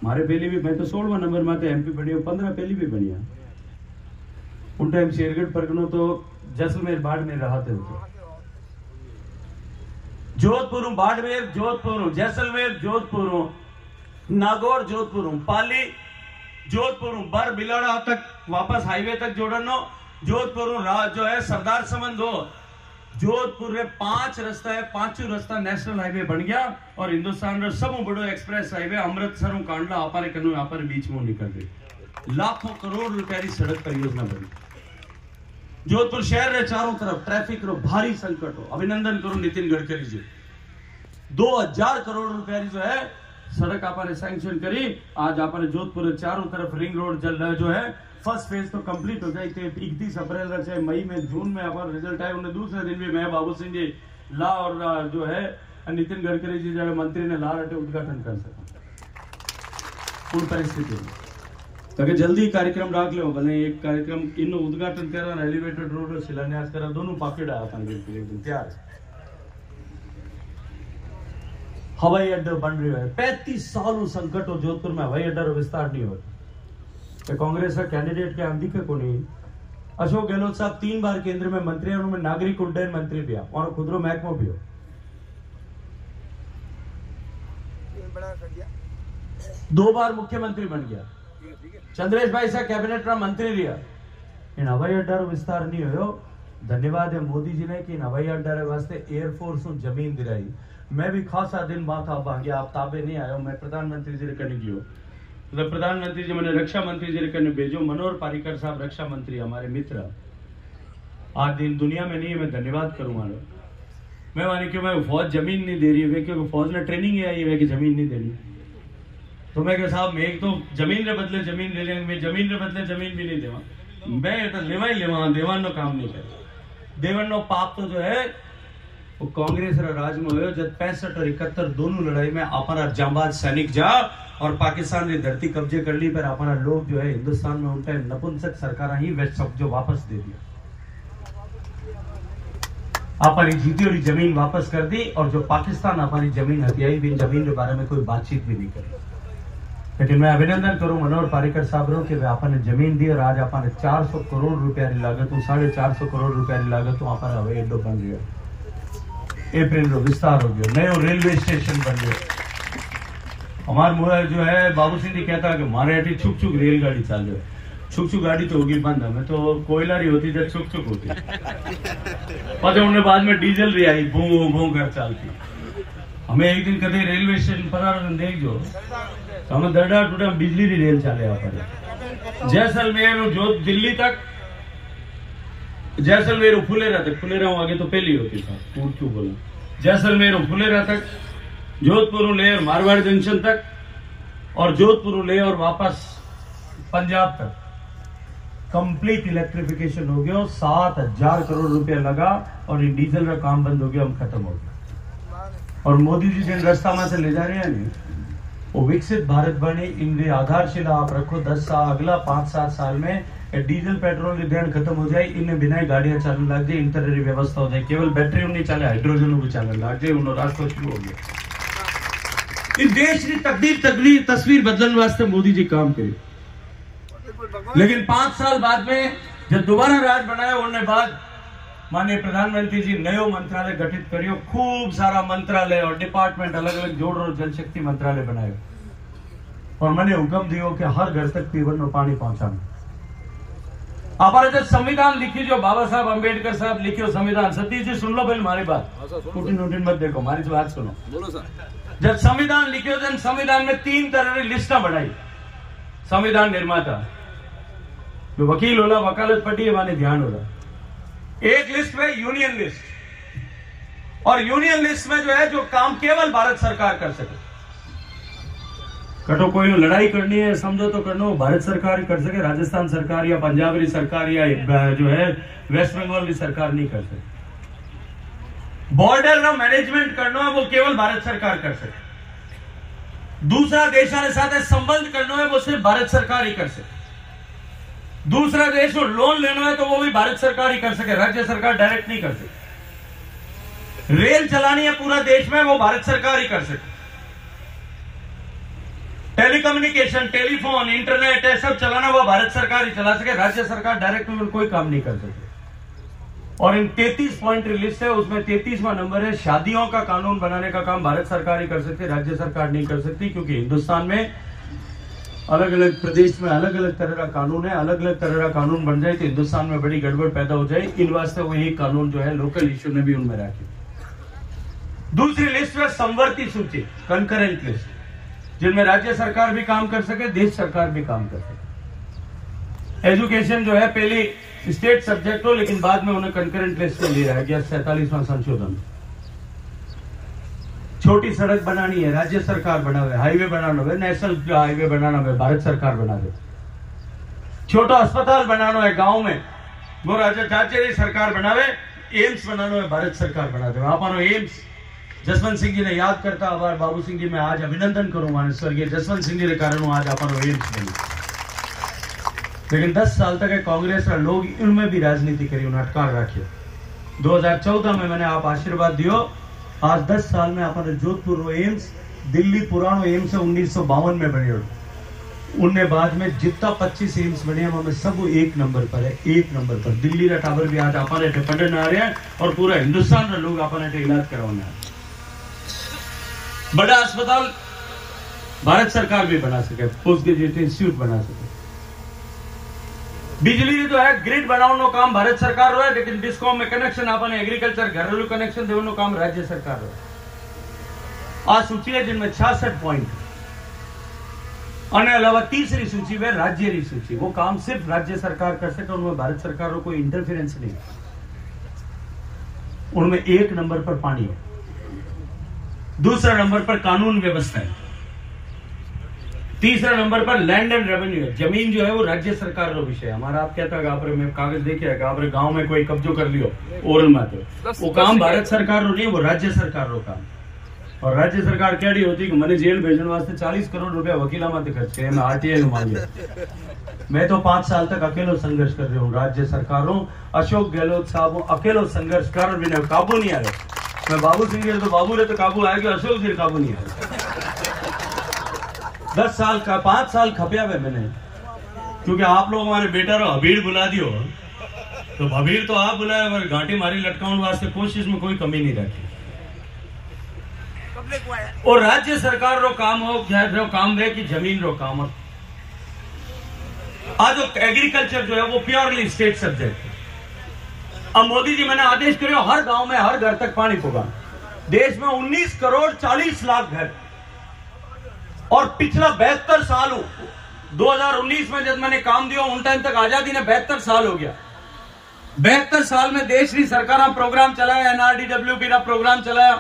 हमारे पहले भी मैं तो 16वां नंबर में तो एमपी बनी, 15 पहली भी बनिया। उन टाइम शेरगढ़ परगनों तो जैसलमेर बाड़मेर रहते होते, जोधपुर बाड़मेर जोधपुर जैसलमेर जोधपुर नागौर जोधपुर पाली जोधपुर बर बिलाड़ा तक वापस हाईवे तक जोड़नो। जोधपुर जो है सरदार समंद हो जोधपुर में 5 रास्ता है, 5 रास्ता नेशनल हाईवे बन गया और हिंदुस्तान का सब बड़ो एक्सप्रेस हाईवे अमृतसर कांडला आपारे कनु यहाँ पर बीच में निकल गई। लाखों करोड़ रुपए की सड़क परियोजना बनी। जोधपुर शहर रे चारों तरफ ट्रैफिक रो भारी संकट हो। अभिनंदन करो नितिन गडकरी जी, 2000 करोड़ रुपए जो है सड़क आपने सैंक्शन करी। आज आपने जोधपुर चारों तरफ रिंग रोड जल रहा जो है फर्स्ट फेज तो कंप्लीट हो जाए 31 अप्रैल से मई में जून में हमारा रिजल्ट आए। उन्हें दूसरे दिन भी मैं बाबू सिंह जी ला और जो है नितिन गडकरी जी जो मंत्री ने ला रटे उद्घाटन कर सका उन परिस्थिति में ताकि जल्दी कार्यक्रम राख लो भले एक कार्यक्रम इन उद्घाटन करा एलिवेटेड रोड शिलान्यास करा दोनों पाकेट आया एकदम तैयार। हवाई अड्डा बन रही है 35 सालों संकट हो जोधपुर में हवाई अड्डा विस्तार नहीं हो। कांग्रेस का कैंडिडेट के अंधिक को नहीं। अशोक गहलोत साहब 3 बार केंद्र में मंत्री हैं, उनमें नागरिक उड्डयन मंत्री भी और खुदरो महकमा भी हो। 2 बार मुख्यमंत्री बन गया। चंद्रेश भाई साहब कैबिनेट में मंत्री रहा। इन हवाई अड्डा विस्तार नहीं हो। धन्यवाद है मोदी जी ने कि इन हवाई अड्डा वास्ते एयरफोर्स जमीन दिलाई। मैं भी खासा दिन बाद आप आ गया, आप ताबे नहीं आयो। मैं प्रधानमंत्री जी करने गयो तो प्रधानमंत्री जी मैंने रक्षा मंत्री जी करने भेजो। मनोहर पारिकर साहब रक्षा मंत्री हमारे मित्र आज दिन दुनिया में नहीं है। मैं धन्यवाद करूंगा मैं मानी क्यों मैं फौज जमीन नहीं दे रही है क्योंकि फौज ने ट्रेनिंग आई है कि जमीन नहीं देनी। तो मैं साहब मैं तो जमीन के बदले जमीन ले लेंगे, मैं जमीन के बदले जमीन भी नहीं देवा। मैं तो लेवा ही लेवा, देवान नो काम नहीं कर। देवन नो पाप तो जो है वो कांग्रेस राज में हो। जब 65 और 71 दोनों लड़ाई में अपना जांबाज सैनिक जा और पाकिस्तान ने धरती कब्जे कर ली, पर अपना लोग जो है हिंदुस्तान में उल्टा नपुंसक सरकार ही वेस्ट सब जो वापस दे दिया। अपनी जीती हुई जमीन वापस कर दी और जो पाकिस्तान अपनी जमीन हथियाई भी जमीन के बारे में कोई बातचीत भी नहीं करी। लेकिन मैं अभिनंदन करूं मनोहर पारीकर साहब रो कि आपने जमीन दी और आज आपने 400 करोड़ रुपया की लागत 450 करोड़ रुपया की लागत आपने हवाई अड्डो बन गया, एप्रिल रो विस्तार हो गया, नयो रेलवे स्टेशन बन गया। हमारे मुआ जो है बाबू सिंह जी कहता कि मारे अटी छुक छुक रेलगाड़ी चाल रही है, छुक छुक गाड़ी तो होगी बंद, हमें तो कोयला रही होती जब छुक छुक होती, और जब उन्हें बाद में डीजल रही आई भू भू कर चलती। हमें एक दिन कदे रेलवे स्टेशन पर देख जो तो हमें दरडा टूटा बिजली की रेल चले यहाँ पर जैसलमेर जो दिल्ली तक, जैसलमेर फुलेरा तक, फुलेरा आगे तो पहली होती था क्यों बोला, जैसलमेर फुलेरा तक, जोधपुर ले और मारवाड़ जंक्शन तक, और जोधपुर ले और वापस पंजाब तक कंप्लीट इलेक्ट्रिफिकेशन हो गया। 7,000 करोड़ रुपया लगा और ये डीजल का काम बंद हो गया, हम खत्म हो गया। और मोदी जी जिन रास्ता में से ले जा रहे हैं नहीं, वो विकसित भारत बने, इनकी आधारशिला आप रखो 10 साल, अगला 5-7 साल में डीजल पेट्रोल की देन खत्म हो जाए, इन्हें बिना ही गाड़ियां चलने लग जाए, इंटरनेट व्यवस्था हो जाए, केवल बैटरी नहीं चले, हाइड्रोजन भी चलने लग जाए, उन्होंने रास्ता शुरू हो गया। इस देश की तकदीर तस्वीर बदलने वास्ते मोदी जी काम करे। लेकिन 5 साल बाद में जब दोबारा राज बनाया उन्होंने बाद माननीय प्रधानमंत्री जी नयो मंत्रालय गठित करियो, खूब सारा मंत्रालय और डिपार्टमेंट अलग अलग जोड़ और जल शक्ति मंत्रालय बनायो, और मैंने हुक्म दियो कि हर घर तक पीवन पानी पहुंचाना। आप जब संविधान लिखी जो बाबा साहब अम्बेडकर साहब लिखियो संविधान, सतीश जी सुन लो पहले हमारी बात, उठिन मत देखो, हमारी बात सुनो। बोलो सर। जब संविधान लिखियो जब संविधान में 3 तरह की लिस्टा बनाई। संविधान निर्माता जो वकील होला, वकालत पट्टी माने ध्यान होला। एक लिस्ट में यूनियन लिस्ट, और यूनियन लिस्ट में जो है जो काम केवल भारत सरकार कर सके, कटो कोई लड़ाई करनी है समझो तो करना हो भारत सरकार ही कर सके, राजस्थान सरकार या पंजाब की सरकार या जो है वेस्ट बंगाल की सरकार नहीं कर सके। बॉर्डर का मैनेजमेंट करना है वो केवल भारत सरकार कर सके। दूसरा देशों के साथ संबंध करना है वो सिर्फ भारत सरकार ही कर सके। दूसरा देश को लोन लेना है तो वो भी भारत सरकार ही कर सके, राज्य सरकार डायरेक्ट नहीं कर सके। रेल चलानी है पूरा देश में वो भारत सरकार ही कर सके। टेलीकम्युनिकेशन, टेलीफोन, इंटरनेट ये सब चलाना वो भारत सरकार ही चला सके, राज्य सरकार डायरेक्ट में कोई काम नहीं कर सके। और इन 33 पॉइंट लिस्ट है, उसमें 33वां नंबर है शादियों का कानून बनाने का काम भारत सरकार ही कर सकती, राज्य सरकार नहीं कर सकती, क्योंकि हिंदुस्तान में अलग अलग प्रदेश में अलग अलग तरह का कानून है। अलग अलग तरह का कानून बन जाए तो हिंदुस्तान में बड़ी गड़बड़ पैदा हो जाए। इन वास्ते वो एक कानून जो है लोकल इश्यू ने भी उनमें रखे। दूसरी लिस्ट में समवर्ती सूची, कंकरेंट लिस्ट, जिनमें राज्य सरकार भी काम कर सके, देश सरकार भी काम कर सके। एजुकेशन जो है पहले स्टेट सब्जेक्ट हो, लेकिन बाद में उन्हें कंकरेंट लिस्ट में ले रहा गया 47वां संशोधन। छोटी सड़क बनानी है राज्य सरकार बनावे, हाईवे बनाना है नेशनल हाईवे बनाना है भारत सरकार बना दे। छोटा अस्पताल बनाना है गांव में वो राज्य सरकार बनावे। एम्स बनाना है भारत सरकार बना दे। आप एम्स जसवंत सिंह जी ने याद करता आभार बाबू सिंह जी मैं आज अभिनंदन करूं माने स्वर्गीय जसवंत सिंह जी के कारण आज आप एम्स बनी। लेकिन 10 साल तक कांग्रेस और लोग इनमें भी राजनीति करी, उन्हें अटकार रखे। 2014 में मैंने आप आशीर्वाद दियो, आज 10 साल में अपने जोधपुर एम्स, दिल्ली पुरानो एम्स 1952 में बने, उनने बाद में जितना 25 एम्स बने हमें सब 1 नंबर पर है, 1 नंबर पर। दिल्ली का टावर भी आज अपने पढ़ने आ रहे हैं और पूरा हिंदुस्तान के लोग अपने इलाज करवाने आ रहे हैं। बड़ा अस्पताल भारत सरकार भी बना सके, पोस्ट ग्रेजुएट इंस्टीट्यूट बना सके। बिजली तो है ग्रिड बनाने काम भारत सरकार रो है, लेकिन डिस्कॉम में कनेक्शन अपने एग्रीकल्चर घरेलू कनेक्शन देने काम राज्य सरकार रो है। आज सूची है जिनमें 66 पॉइंट, और अलावा तीसरी सूची में राज्य की सूची, वो काम सिर्फ राज्य सरकार कर सके, उनमें भारत सरकार को कोई इंटरफेरेंस नहीं। उनमें 1 नंबर पर पानी है, दूसरा नंबर पर कानून व्यवस्था है, तीसरा नंबर पर लैंड एंड रेवेन्यू है। जमीन जो है वो राज्य सरकार का विषय है हमारा। आप कहता है आप में कागज देखिए आप गांव में कोई कब्जो कर लियो ओरल माते, वो काम भारत सरकार रो नहीं, वो राज्य सरकार रो काम। और राज्य सरकार क्या होती है मैंने जेल भेजने वास्ते 40 करोड़ रुपया वकीला माते खर्च किए, मैं आरटीआई मान लिया। मैं तो 5 साल तक अकेलो संघर्ष कर रही हूँ राज्य सरकारों, अशोक गहलोत साहब अकेलो संघर्ष कर बिना काबू नहीं आ रहे। मैं बाबू सिंह तो बाबू रे तो काबू आ गया, अशोक जी काबू नहीं आ रहे। 10 साल का 5 साल खपिया हुआ मैंने, क्योंकि आप लोग हमारे बेटा रो हबीर बुला दियो, तो हबीर तो आप बुलाए पर घाटी मारी लटकाउन वास्ते कोशिश में कोई कमी नहीं रखी। और राज्य सरकार रो काम हो रो काम है कि जमीन रो काम हो। आज एग्रीकल्चर जो है वो प्योरली स्टेट सब्जेक्ट है। अब मोदी जी मैंने आदेश करो हर गांव में हर घर तक पानी पहुंचा। देश में 19 करोड़ 40 लाख घर, और पिछला 72 साल 2019 में जब मैंने काम दिया उन टाइम तक आजादी ने 72 साल हो गया। 72 साल में देश की सरकार प्रोग्राम चलाया, NRDWP का प्रोग्राम चलाया,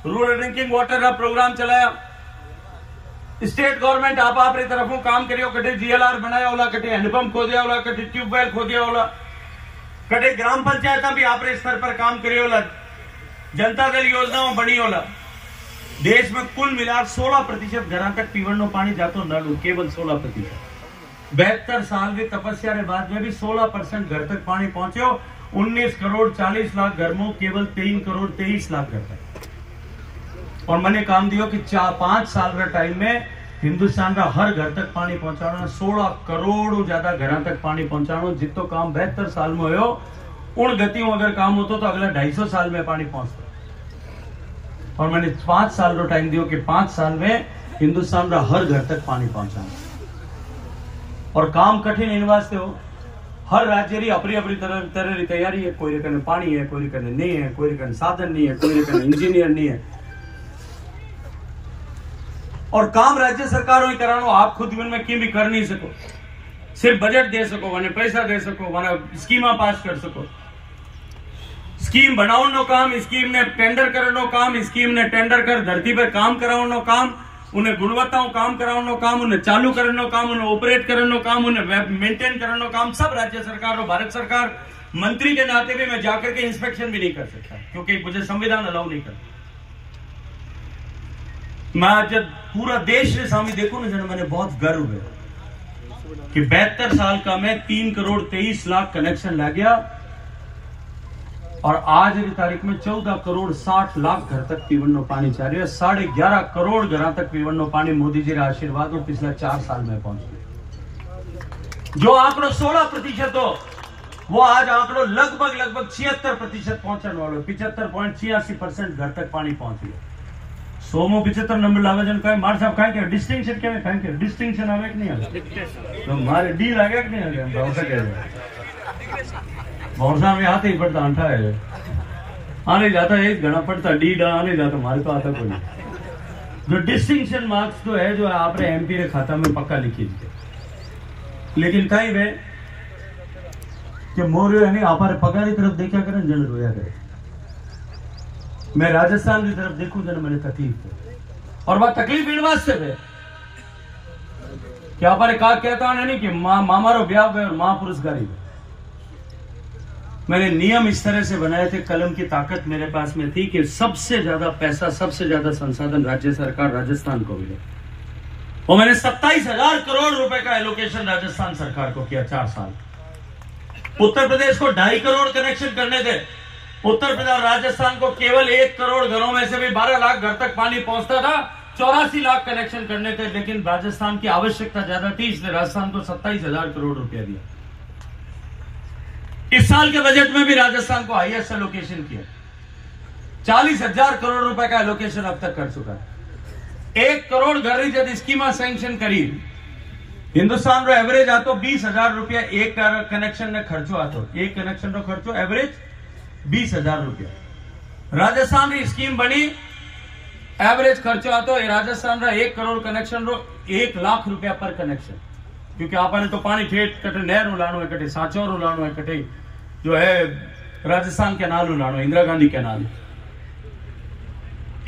रूरल ड्रिंकिंग वाटर का प्रोग्राम चलाया, स्टेट गवर्नमेंट आप अपनी तरफों काम करियो, कटे GLR बनाया होला, कटे हैंडपंप खोदिया होला, कटे ट्यूबवेल खोदिया होला, कटे ग्राम पंचायत भी आपरे स्तर पर काम करियो होला, जनता दल योजनाओं बनी होला। देश में कुल मिलाकर 16% घर तक पीवनो पानी जातो नल, केवल 16%। 72 साल की तपस्या के बाद में भी 16% घर तक पानी पहुंचे। 19 करोड़ 40 लाख घर में केवल 3 करोड़ 23 लाख घर तक। और मैंने काम दियो कि 5 साल का टाइम में हिंदुस्तान का हर घर तक पानी पहुंचाना, 16 करोड़ ज्यादा घर तक पानी पहुंचाना। जितो काम 72 साल में हो उन गतियों अगर काम होता तो अगला 250 साल में पानी पहुंचता। और मैंने 5 साल का टाइम दियो कि 5 साल में हिंदुस्तान का हर घर तक पानी पहुंचाना। और काम कठिन इन वास्ते हो, हर राज्य की अपनी अपनी तरह की तैयारी है। कोई कने पानी है, कोई कने नहीं है, कोई कने साधन नहीं है, कोई कने इंजीनियर नहीं है। और काम राज्य सरकारों ही करानो, आप खुद में की भी कर नहीं सको। सिर्फ बजट दे सको, वने पैसा दे सको, वने स्कीमा पास कर सको। स्कीम बनाओ काम, स्कीम ने टेंडर करनो काम, स्कीम ने टेंडर कर धरती पर काम कराओ काम, उन्हें गुणवत्ताओं काम कराओ काम, उन्हें चालू करनो काम, उन्हें ऑपरेट करनो काम, उन्हें मेंटेन करनो काम, सब राज्य सरकार और भारत सरकार। मंत्री के नाते भी मैं जाकर के इंस्पेक्शन भी नहीं कर सकता, क्योंकि मुझे संविधान अलाउ नहीं करता। मैं जब पूरा देश के सामने देखूं ना, मैंने बहुत गर्व है कि 72 साल का मैं 3 करोड़ 23 लाख कनेक्शन ला गया। और आज की तारीख में 14 करोड़ 60 लाख घर तक पीवनो पानी चाह रही है। 11.5 करोड़ घर तक पीवनो पानी मोदी जी का आशीर्वाद और पिछले 4 साल में पहुंचे। जो आंकड़ो 16% हो, वो आज आंकड़ो लगभग 76% पहुंचने वालों। 75.86% घर तक पानी पहुंच गया। 175 नंबर लावे जन कहे मार साहब कहे डिस्टिंक्शन क्या कहे डिस्टिंक्शन आवे कि नहीं आवे, तो मारे डी लागे कि नहीं आगे भरोसा कह भरोसा में आते ही पड़ता अंठा है आने जाता है घना पड़ता डी डा आने जाता हमारे तो आता कोई। जो डिस्टिंक्शन मार्क्स जो है जो आपने MP के खाता में पक्का लिखी थे, लेकिन कहीं वे कि मोर है नहीं आप पगार की तरफ देखा करें जन रोया करे। मैं राजस्थान की तरफ देखूं जन मैंने तकलीफ है, और वह तकलीफ इन वास्ते है कि आप कहता है नहीं कि मामारो ब्याह है और मां पुरस्कारी है। मैंने नियम इस तरह से बनाए थे, कलम की ताकत मेरे पास में थी कि सबसे ज्यादा पैसा सबसे ज्यादा संसाधन राज्य सरकार राजस्थान को मिले। और मैंने 27,000 करोड़ रुपए का एलोकेशन राजस्थान सरकार को किया 4 साल। उत्तर प्रदेश को 2.5 करोड़ कनेक्शन करने थे। उत्तर प्रदेश राजस्थान को केवल 1 करोड़ घरों में से भी 12 लाख घर तक पानी पहुंचता था। 84 लाख कनेक्शन करने थे, लेकिन राजस्थान की आवश्यकता ज्यादा थी, इसलिए राजस्थान को 27,000 करोड़ रुपया दिया। इस साल के बजट में भी राजस्थान को हाईएस्ट एलोकेशन किया। 40,000 करोड़ रुपए का एलोकेशन अब तक कर चुका है। 1 करोड़ घर जब स्कीमा सैंक्शन करी, हिंदुस्तान रो एवरेज आतो 20,000 रुपया एक कनेक्शन ने खर्चो आतो। एक कनेक्शन रो खर्चो एवरेज 20,000 रुपया। राजस्थान की स्कीम बनी, एवरेज खर्चो आतो राजस्थान रा 1 करोड़ कनेक्शन रो 1 लाख रुपया पर कनेक्शन। क्योंकि आपने तो पानी ठेठ कटे नहर उलानो है, कटे सांचौर उलानो है, कटे जो है राजस्थान कैनाल उलानो है, इंदिरा गांधी कैनाल।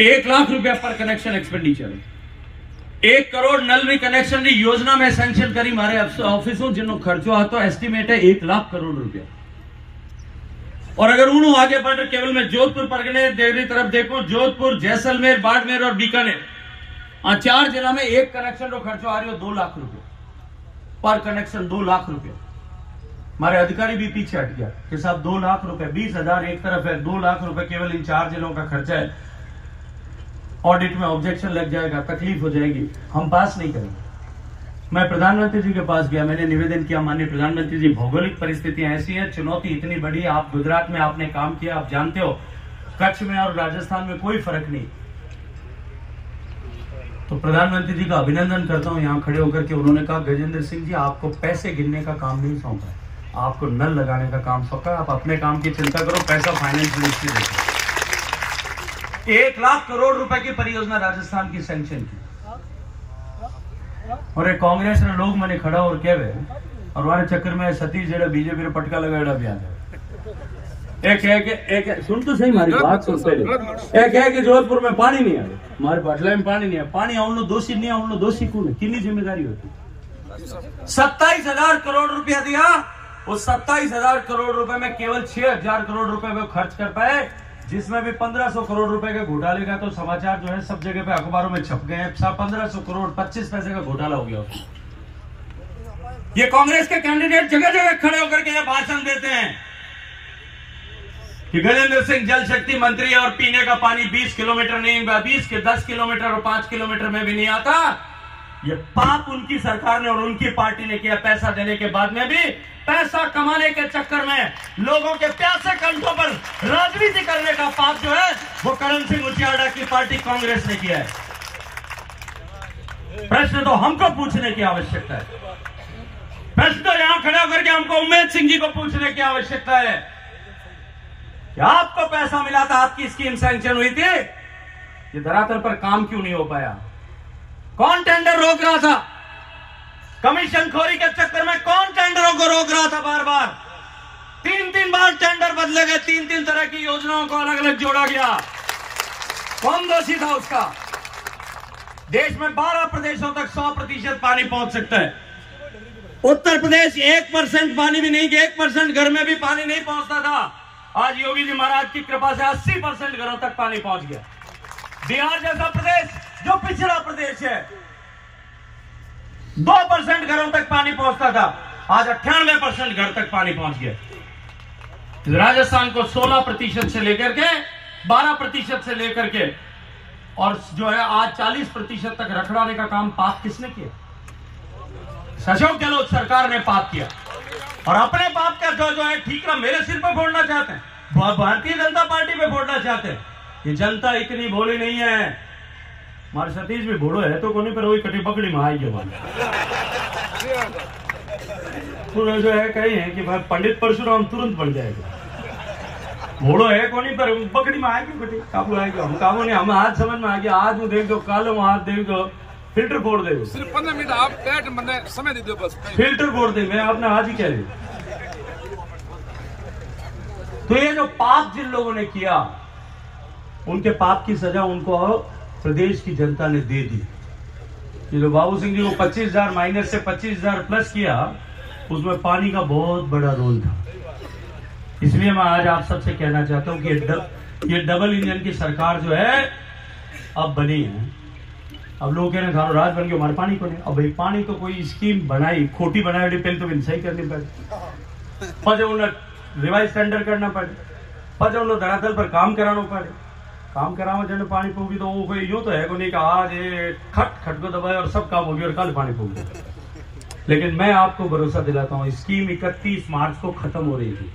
1 लाख रुपया पर कनेक्शन एक्सपेंडिचर है। 1 करोड़ नल री कनेक्शन की योजना में सैंक्शन करी मारे ऑफिसों, जिन्हों खर्चो आतो एस्टिमेट है 1 लाख करोड़ रुपया। और अगर उन्होंने आगे बढ़ केवल मैं जोधपुर परगने देवरी तरफ देखो, जोधपुर, जैसलमेर, बाड़मेर और बीकानेर, 4 जिला में एक कनेक्शन रो खर्चो आ रही हो 2 लाख रुपया पर कनेक्शन। 2 लाख रुपया। हमारे अधिकारी भी पीछे हट गया कि साहब 2 लाख रुपए, 20,000 एक तरफ है, 2 लाख रुपए केवल इन 4 जिलों का खर्चा है। ऑडिट में ऑब्जेक्शन लग जाएगा, तकलीफ हो जाएगी, हम पास नहीं करेंगे। मैं प्रधानमंत्री जी के पास गया, मैंने निवेदन किया, माननीय प्रधानमंत्री जी भौगोलिक परिस्थितियां ऐसी हैं, चुनौती इतनी बड़ी है, आप गुजरात में आपने काम किया, आप जानते हो कच्छ में और राजस्थान में कोई फर्क नहीं। तो प्रधानमंत्री जी का अभिनंदन करता हूं यहाँ खड़े होकर के। उन्होंने कहा गजेंद्र सिंह जी आपको पैसे गिनने का काम नहीं सौंपा है, आपको नल लगाने का काम सौंपा है, आप अपने काम की चिंता करो, पैसा फाइनेंस मिनिस्ट्री देखें। 1 लाख करोड़ रुपए की परियोजना राजस्थान की सैंक्शन की और एक कांग्रेस ने लोग मैंने खड़ा और कह रहे और हमारे चक्कर में सतीश जेड़ा बीजेपी ने पटका लगाया भी आता एक सुन तो सही हमारी बात सुन पहले। एक है कि जोधपुर में पानी नहीं आ रहा, हमारे बाटला में पानी नहीं है, पानी आउनो दोषी नहीं आउनो दोषी कौन है, कितनी जिम्मेदारी होती। 27,000 करोड़ रुपया दिया, उस 27,000 करोड़ रुपए में केवल 6,000 करोड़ रुपए में खर्च कर पाए, जिसमें भी 1,500 करोड़ रुपए का घोटाले का तो समाचार जो है सब जगह पे अखबारों में छप गए। 1,500 करोड़ 25 पैसे का घोटाला हो गया। ये कांग्रेस के कैंडिडेट जगह जगह खड़े होकर के ये भाषण देते हैं कि गजेंद्र सिंह जल शक्ति मंत्री है और पीने का पानी 20 किलोमीटर नहीं, 20 के 10 किलोमीटर और 5 किलोमीटर में भी नहीं आता। ये पाप उनकी सरकार ने और उनकी पार्टी ने किया। पैसा देने के बाद में भी पैसा कमाने के चक्कर में लोगों के प्यासे कंठों पर राजनीति करने का पाप जो है वो करण सिंह उचियाड़ा की पार्टी कांग्रेस ने किया है। प्रश्न तो हमको पूछने की आवश्यकता है, प्रश्न तो यहां खड़े होकर के हमको उम्मेद सिंह जी को पूछने की आवश्यकता है कि आपको पैसा मिला था, आपकी स्कीम सैंक्शन हुई थी, ये धरातल पर काम क्यों नहीं हो पाया? कौन टेंडर रोक रहा था? कमीशन खोरी के चक्कर में कौन टेंडरों को रोक रहा था? बार बार 3-3 बार टेंडर बदले गए, 3-3 तरह की योजनाओं को अलग अलग जोड़ा गया। कौन दोषी था उसका? देश में 12 प्रदेशों तक 100% पानी पहुंच सकता है। उत्तर प्रदेश 1% पानी भी नहीं, 1% घर में भी पानी नहीं पहुंचता था। आज योगी जी महाराज की कृपा से 80% घरों तक पानी पहुंच गया। बिहार जैसा प्रदेश जो पिछड़ा प्रदेश है, 2% घरों तक पानी पहुंचता था, आज 98% घर तक पानी पहुंच गया। राजस्थान को 16% से लेकर के 12% से लेकर के और जो है आज 40% तक रखवाने का काम पाप किसने किया? अशोक गहलोत सरकार ने पाप किया और अपने पाप का जो है ठीकरा मेरे सिर पर फोड़ना चाहते हैं, भारतीय जनता पार्टी पे फोड़ना चाहते हैं। ये जनता इतनी भोली नहीं है। हमारे सतीश भी भोड़ो है तो कोनी पर वही कटी पकड़ी में आएगी पूरा जो है कही है कि भाई पंडित परशुराम तुरंत बन जाएगा। भोड़ो है कोनी पर पकड़ी में आएगी, कटी काबू आएगा। हम काबू नहीं, हम आज समझ में आ गया। आज वो देख दो, काल हाथ देख दो, फिल्टर फोड़ दे। सिर्फ 15 मिनट आप बैठ मैंने समय दे दो बस। फिल्टर फोड़ दे, मैं आपने आज ही कह रही। तो ये जो पाप जिन लोगों ने किया, उनके पाप की सजा उनको प्रदेश की जनता ने दे दी। ये जो बाबू सिंह जी को 25,000 माइनस से 25,000 प्लस किया, उसमें पानी का बहुत बड़ा रोल था। इसलिए मैं आज आप सबसे कहना चाहता हूं कि ये डबल इंजन की सरकार जो है अब बनी है। अब लोग कह रहे हैं थारो राज बन गया, हमारे पानी को नहीं। अब भाई पानी तो कोई स्कीम बनाई, खोटी बनाई, पहले तो इन सही करनी पड़े, पर उन्हें रिवाइज टेंडर करना पड़े, पर उन्हें धरातल पर काम कराना पड़े। काम कराओ जन पानी पोगी तो वो कोई यूं तो है को नहीं कि आज ये खट को दबाए और सब काम होगी और कल पानी पोगी। लेकिन मैं आपको भरोसा दिलाता हूं, स्कीम 31 मार्च को खत्म हो रही थी।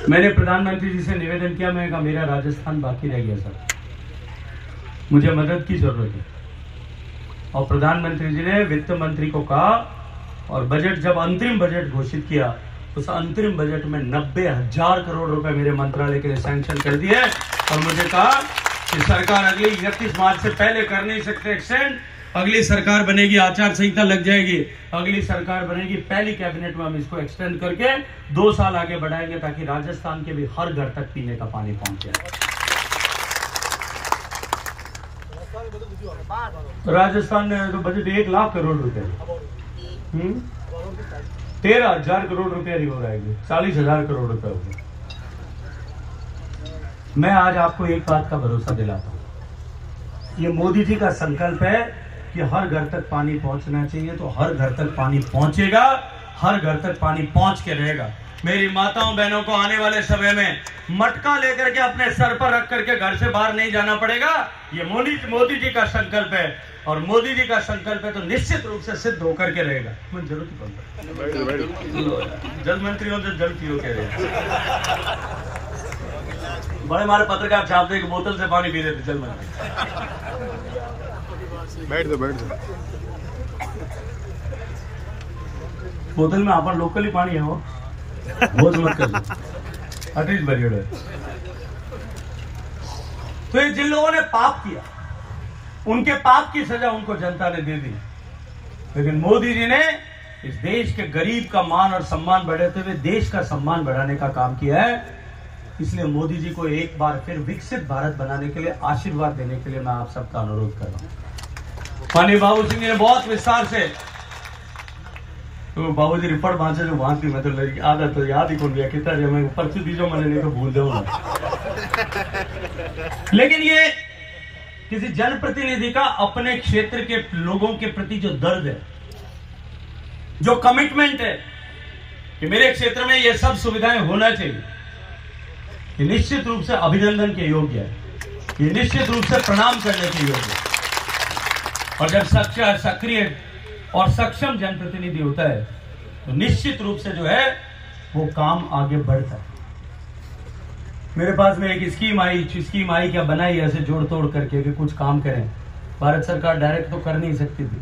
मैंने प्रधानमंत्री जी से निवेदन किया, मैंने कहा मेरा राजस्थान बाकी रह गया सर, मुझे मदद की जरूरत है। और प्रधानमंत्री जी ने वित्त मंत्री को कहा और बजट जब अंतरिम बजट घोषित किया, उस अंतरिम बजट में 90,000 करोड़ रुपए मेरे मंत्रालय के लिए सैंक्शन कर दिए और मुझे कहा कि सरकार अगली 31 मार्च से पहले कर नहीं सकते एक्सटेंड, अगली सरकार बनेगी, आचार संहिता लग जाएगी, अगली सरकार बनेगी, पहली कैबिनेट में हम इसको एक्सटेंड करके 2 साल आगे बढ़ाएंगे ताकि राजस्थान के भी हर घर तक पीने का पानी पहुंच जाए। राजस्थान ने तो बजट 1 लाख करोड़ रुपए, 13,000 करोड़ रुपए हो जाएगी, 40,000 करोड़ रुपए हो गए। मैं आज आपको एक बात का भरोसा दिलाता हूं, ये मोदी जी का संकल्प है कि हर घर तक पानी पहुंचना चाहिए, तो हर घर तक पानी पहुंचेगा, हर घर तक पानी पहुंच के रहेगा। मेरी माताओं बहनों को आने वाले समय में मटका लेकर के अपने सर पर रख करके घर से बाहर नहीं जाना पड़ेगा। ये मोदी जी का संकल्प है, और मोदी जी का संकल्प है तो निश्चित रूप से सिद्ध होकर के रहेगा। मुझे जरूरत ही पड़ता जल मंत्रियों से जल पियो कह रहे बड़े हमारे पत्रकार छापते हैं कि बोतल से पानी पी रहे थे जल मंत्री। बैठ दो बोतल में आप लोकली पानी है वो बहुत मत कर दो अटलीस्ट बरियड है। तो ये जिन लोगों ने पाप किया उनके पाप की सजा उनको जनता ने दे दी, लेकिन मोदी जी ने इस देश के गरीब का मान और सम्मान बढ़ाते हुए देश का सम्मान बढ़ाने का काम किया है। इसलिए मोदी जी को एक बार फिर विकसित भारत बनाने के लिए आशीर्वाद देने के लिए मैं आप सबका अनुरोध कर रहा हूं। माननीय बाबू सिंह जी ने बहुत विस्तार से तो बाबू जी रिपोर्ट बांचे जो बांध की मतलब आदत तो याद ही कौन गया कितना जब मैं पर्ची दीजो मैंने नहीं तो भूल दूंगा। लेकिन ये किसी जनप्रतिनिधि का अपने क्षेत्र के लोगों के प्रति जो दर्द है, जो कमिटमेंट है कि मेरे क्षेत्र में ये सब सुविधाएं होना चाहिए, ये निश्चित रूप से अभिनंदन के योग्य है, ये निश्चित रूप से प्रणाम करने के योग्य है। और जब सक्रिय और सक्षम जनप्रतिनिधि होता है तो निश्चित रूप से जो है वो काम आगे बढ़ता है। मेरे पास में एक स्कीम आई क्या बनाई ऐसे जोड़ तोड़ करके कि कुछ काम करें। भारत सरकार डायरेक्ट तो कर नहीं सकती थी,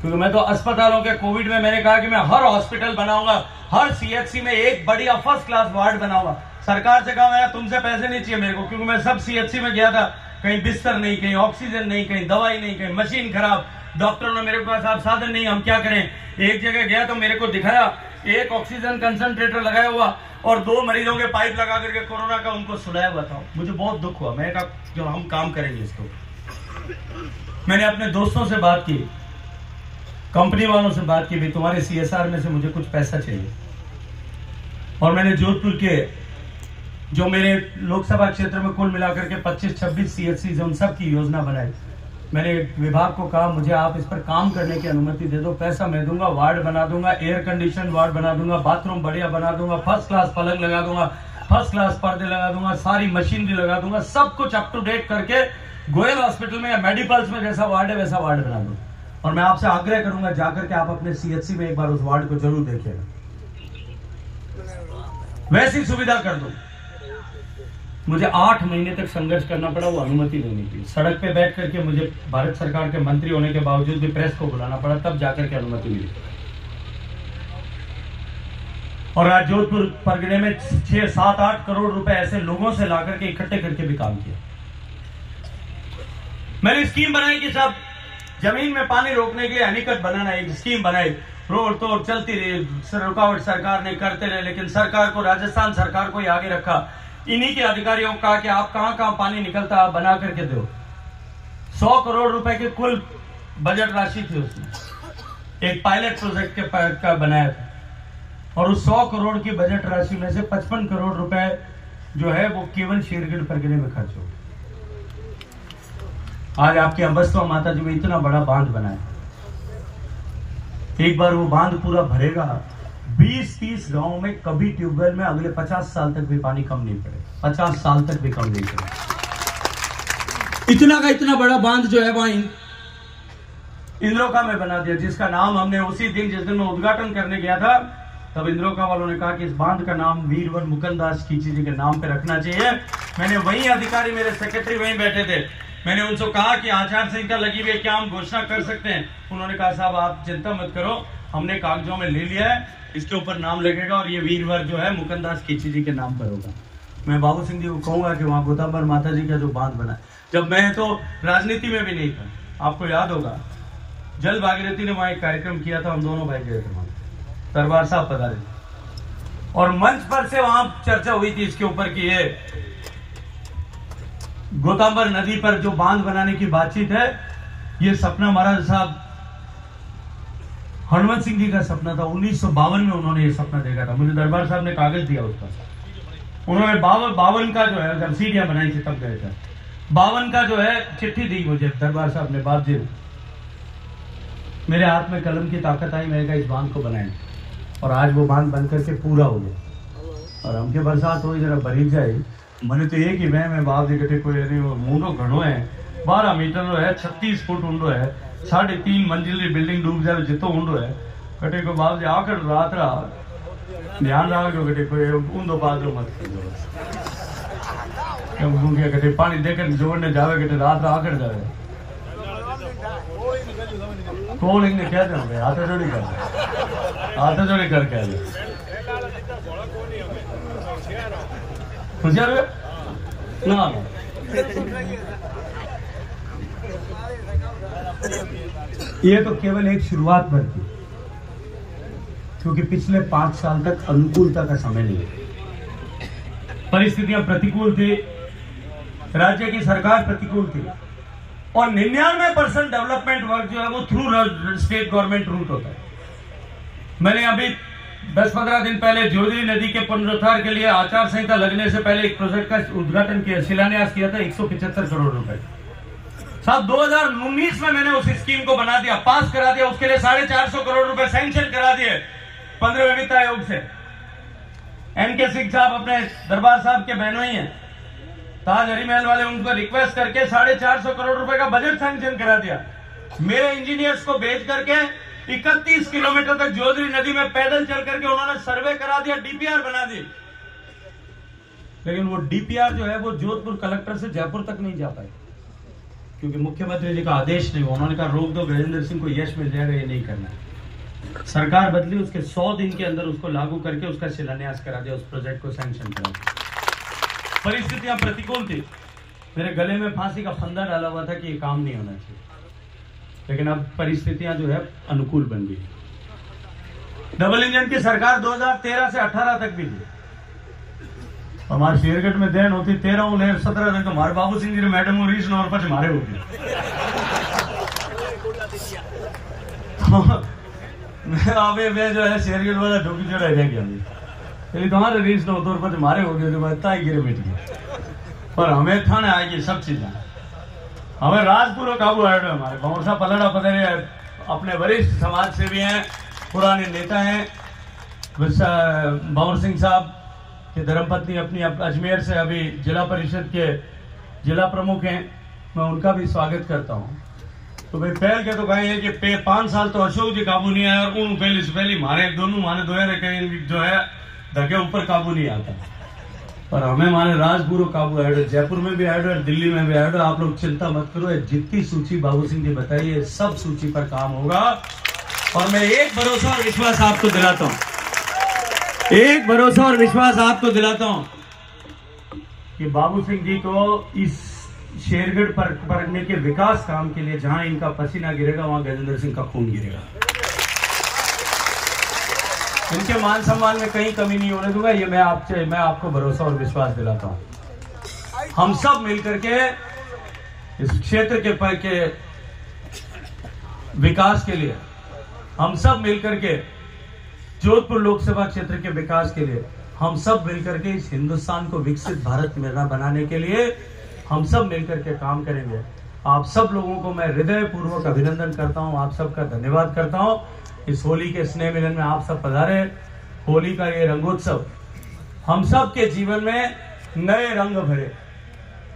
क्योंकि मैं तो अस्पतालों के कोविड में मैंने कहा कि मैं हर हॉस्पिटल बनाऊंगा, हर सीएचसी में एक बढ़िया फर्स्ट क्लास वार्ड बनाऊंगा। सरकार से कहा मैं तुमसे पैसे नहीं चाहिए मेरे को, क्योंकि मैं सब सीएचसी में गया था, कहीं बिस्तर नहीं, कहीं ऑक्सीजन नहीं, कहीं दवाई नहीं, कहीं मशीन खराब, डॉक्टरों ने मेरे पास आप साधन नहीं, हम क्या करें। एक जगह गया तो मेरे को दिखाया एक ऑक्सीजन कंसंट्रेटर लगाया हुआ और 2 मरीजों के पाइप लगा करके कोरोना का उनको सुलाया हुआ था। मुझे बहुत दुख हुआ। मैंने कहा जो हम काम करेंगे इसको। मैंने अपने दोस्तों से बात की, कंपनी वालों से बात की, भाई तुम्हारे सीएसआर में से मुझे कुछ पैसा चाहिए। और मैंने जोधपुर के जो मेरे लोकसभा क्षेत्र में कुल मिलाकर के 25-26 सीएचसी उन सब की योजना बनाई। मैंने विभाग को कहा मुझे आप इस पर काम करने की अनुमति दे दो, पैसा मैं दूंगा, वार्ड बना दूंगा, एयर कंडीशन वार्ड बना दूंगा, बाथरूम बढ़िया बना दूंगा, फर्स्ट क्लास पलंग लगा दूंगा, फर्स्ट क्लास पर्दे लगा दूंगा, सारी मशीनरी लगा दूंगा, सब कुछ अप टू डेट करके गोयल हॉस्पिटल में या मेडिकल्स में जैसा वार्ड है वैसा वार्ड बना दूंगा। और मैं आपसे आग्रह करूंगा जाकर के आप अपने सीएचसी में एक बार उस वार्ड को जरूर देखिएगा, वैसी सुविधा कर दो। मुझे 8 महीने तक संघर्ष करना पड़ा वो अनुमति लेने की। सड़क पे बैठ करके मुझे भारत सरकार के मंत्री होने के बावजूद भी प्रेस को बुलाना पड़ा, तब जाकर के अनुमति मिली। और आज जोधपुर परगने में 6-7-8 करोड़ रुपए ऐसे लोगों से लाकर के इकट्ठे करके भी काम किया। मैंने स्कीम बनाई कि सब जमीन में पानी रोकने के लिए हनीकट बनाना, एक स्कीम बनाई। रोड तो चलती रही, रुकावट सरकार ने करते रहे, लेकिन सरकार को, राजस्थान सरकार को ही आगे रखा। इन्हीं के अधिकारियों को कहा कि आप कहां कहां पानी निकलता आप बना करके दो। 100 करोड़ रुपए की कुल बजट राशि थी उसमें, एक पायलट प्रोजेक्ट का बनाया था। और उस 100 करोड़ की बजट राशि में से 55 करोड़ रुपए जो है वो केवल शेरगढ़ परगने में खर्च हो। आज आपके अम्बस्तवा माता जी में इतना बड़ा बांध बना है, एक बार वो बांध पूरा भरेगा 20-30 गांव में कभी ट्यूबवेल में अगले 50 साल तक भी पानी कम नहीं पड़ेगा, 50 साल तक भी कम नहीं पड़ेगा। इतना का इतना बड़ा बांध जो है वहां इंद्रोका में बना दिया, जिसका नाम हमने उसी दिन जिस दिन मैं उद्घाटन करने गया था तब इंद्रोका वालों ने कहा कि इस बांध का नाम वीरवर मुकुंदास खींची जी के नाम पे रखना चाहिए। मैंने वही अधिकारी, मेरे सेक्रेटरी वहीं बैठे थे, मैंने उनसे कहा कि आचार संहिता लगी हुई है, क्या हम घोषणा कर सकते हैं। उन्होंने कहा साहब आप चिंता मत करो, हमने कागजों में ले लिया है, इसके ऊपर नाम लगेगा और ये वीरवर जो है मुकुंदास खींची जी के नाम पर होगा। मैं बाबू सिंह जी को कहूंगा कि वहां गोतांबर माता जी का जो बांध बना, जब मैं तो राजनीति में भी नहीं था, आपको याद होगा जल भागीरथी ने वहां एक कार्यक्रम किया था, हम दोनों भाई गए थे वहां, दरबार साहब पधारे और मंच पर से वहां चर्चा हुई थी इसके ऊपर कि ये गोतांबर नदी पर जो बांध बनाने की बातचीत है, ये सपना महाराज साहब हनुमंत सिंह जी का सपना था। 1952 में उन्होंने ये सपना देखा था। मुझे दरबार साहब ने कागज दिया उसका, उन्होंने 52 का जो है, जब सीढ़ियां बनाई थी तब गए थे, 52 का जो है चिट्ठी दी मुझे दरबार साहब ने, बाप जी मेरे हाथ में कलम की ताकत आई, मैंने कहा इस बांध को बनाएं और आज वो बांध बन करके पूरा हो गया। और हमके बरसात हो जरा भरी जाए मैंने तो एक ही मैं बाप जी कटे कोई मुंडो घणो है 12 मीटर है 36 फुट ऊंडो है 3.5 मंजिल बिल्डिंग डूब जाए जितो ऊंडो है कटे को बाप जी आकर रात ध्यान रखो कटे कोई ऊंडो बाजरो मत कटे पानी देकर जोड़ने जावे कटे रात आकर जावे कौन इन्हें कह दे हाथ जोड़ी कर कह दे ना ये तो केवल एक शुरुआत भर थी क्योंकि पिछले 5 साल तक अनुकूलता का समय नहीं है। परिस्थितियां प्रतिकूल थी, राज्य की सरकार प्रतिकूल थी और 99% डेवलपमेंट वर्क जो है वो थ्रू स्टेट गवर्नमेंट रूट होता है। मैंने अभी 10-15 दिन पहले जोधरी नदी के पुनरुद्धार के लिए आचार संहिता लगने से पहले एक प्रोजेक्ट का उद्घाटन किया, शिलान्यास किया था 175 करोड़ रुपए। साहब 2019 में मैंने उस स्कीम को बना दिया, पास करा दिया, उसके लिए 450 करोड़ रुपए सैंक्शन करा दिए 15वें वित्त आयोग से। एनके सिंह साहब अपने दरबार साहब के बहनों ही हैं, ताज हरीमहल वाले, उनको रिक्वेस्ट करके 450 करोड़ रुपए का बजट सैंक्शन करा दिया। मेरे इंजीनियर्स को भेज करके 31 किलोमीटर तक जोधरी नदी में पैदल चल करके उन्होंने सर्वे करा दिया, डीपीआर बना दी। लेकिन वो डीपीआर जो है वो जोधपुर कलेक्टर से जयपुर तक नहीं जा पाए क्योंकि मुख्यमंत्री जी का आदेश नहीं हुआ। उन्होंने कहा रोक दो, गजेंद्र सिंह को यश मिल जाएगा, ये नहीं करना। सरकार बदली, उसके 100 दिन के अंदर उसको लागू करके उसका शिलान्यास करा दिया, उस प्रोजेक्ट को सैंक्शन करा दिया। परिस्थितियां प्रतिकूल थी, मेरे गले में फांसी का फंदा डाला हुआ था कि ये काम नहीं होना चाहिए, लेकिन अब परिस्थितियां जो है अनुकूल बन गई। डबल इंजन की सरकार 2013 से 18 तक भी थी। हमारे शेरगढ़ में देन होती 13 17 तक हमारे बाबू सिंह जी मैडम रीस नौर पर मारे होते मैं जो है शेरगढ़ वाला ढोकी चढ़ा रह गया तुम्हारे रीस नौर पर मारे हो गए तो इतना ही गिरे मिट गए। पर हमें थाने आएगी सब चीजें, हमें राजपुर काबू आए हमारे बमरसा पलड़ा पता अपने वरिष्ठ समाज सेवी हैं, पुराने नेता हैं। भंवर सिंह साहब के धर्मपत्नी अपनी अजमेर से अभी जिला परिषद के जिला प्रमुख हैं, मैं उनका भी स्वागत करता हूं। तो भाई पहल के तो कहे कि 5 साल तो अशोक जी काबू नहीं आया और उन पहले से पहले मारे दोनों माने कहीं जो है धके ऊपर काबू नहीं आता, पर हमें माने राजपुर काबू आए, जयपुर में भी आए और दिल्ली में भी आए। आप लोग चिंता मत करो, जितनी सूची बाबू सिंह जी बताइए सब सूची पर काम होगा। और मैं एक भरोसा और विश्वास आपको दिलाता हूं, एक भरोसा और विश्वास आपको दिलाता हूं कि बाबू सिंह जी को इस शेरगढ़ परगने के विकास काम के लिए जहां इनका पसीना गिरेगा वहां गजेंद्र सिंह का खून गिरेगा। इनके मान सम्मान में कहीं कमी नहीं होने दूंगा, ये मैं आपको भरोसा और विश्वास दिलाता हूं। हम सब मिलकर के इस क्षेत्र के विकास के लिए, हम सब मिलकर के जोधपुर लोकसभा क्षेत्र के विकास के लिए, हम सब मिलकर के इस हिंदुस्तान को विकसित भारत में बनाने के लिए हम सब मिलकर के काम करेंगे। आप सब लोगों को मैं हृदय पूर्वक अभिनंदन करता हूं, आप सबका धन्यवाद करता हूं। इस होली के स्नेह मिलन में आप सब पधारे। होली का ये रंगोत्सव हम सब के जीवन में नए रंग भरे,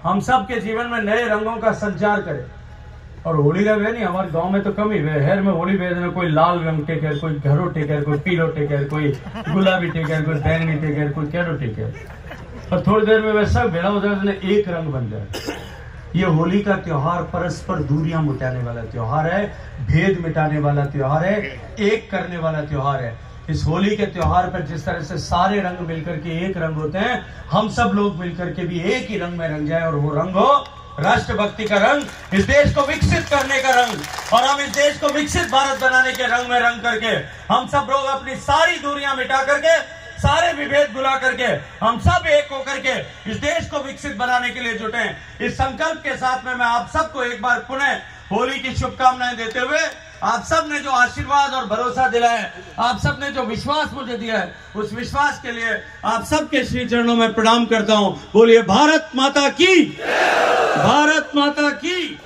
हम सब के जीवन में नए रंगों का संचार करे। और होली का वे नहीं, हमारे गांव में तो कम ही वे हेर में होली भेजना, कोई लाल रंग टेकर, कोई घरो टेकर, कोई पीलो टेकर, कोई गुलाबी टेकर, कोई बैंगनी टेकर, कोई कैरो टेकर। और थोड़ी देर में वे सब भेड़ा हो जाए, एक रंग बन जाए। ये होली का त्योहार परस्पर दूरियां मिटाने वाला त्योहार है, भेद मिटाने वाला त्योहार है, एक करने वाला त्योहार है। इस होली के त्योहार पर जिस तरह से सारे रंग मिलकर के एक रंग होते हैं, हम सब लोग मिलकर के भी एक ही रंग में रंग जाए, और वो रंग हो राष्ट्रभक्ति का रंग, इस देश को विकसित करने का रंग, और हम इस देश को विकसित भारत बनाने के रंग में रंग करके हम सब लोग अपनी सारी दूरियां मिटा करके, सारे विभेद भुला करके हम सब एक होकर के इस देश को विकसित बनाने के लिए जुटे। इस संकल्प के साथ में मैं आप सबको एक बार पुनः होली की शुभकामनाएं देते हुए, आप सब ने जो आशीर्वाद और भरोसा दिलाया, आप सब ने जो विश्वास मुझे दिया है, उस विश्वास के लिए आप सबके श्री चरणों में प्रणाम करता हूं। बोलिए भारत माता की, भारत माता की।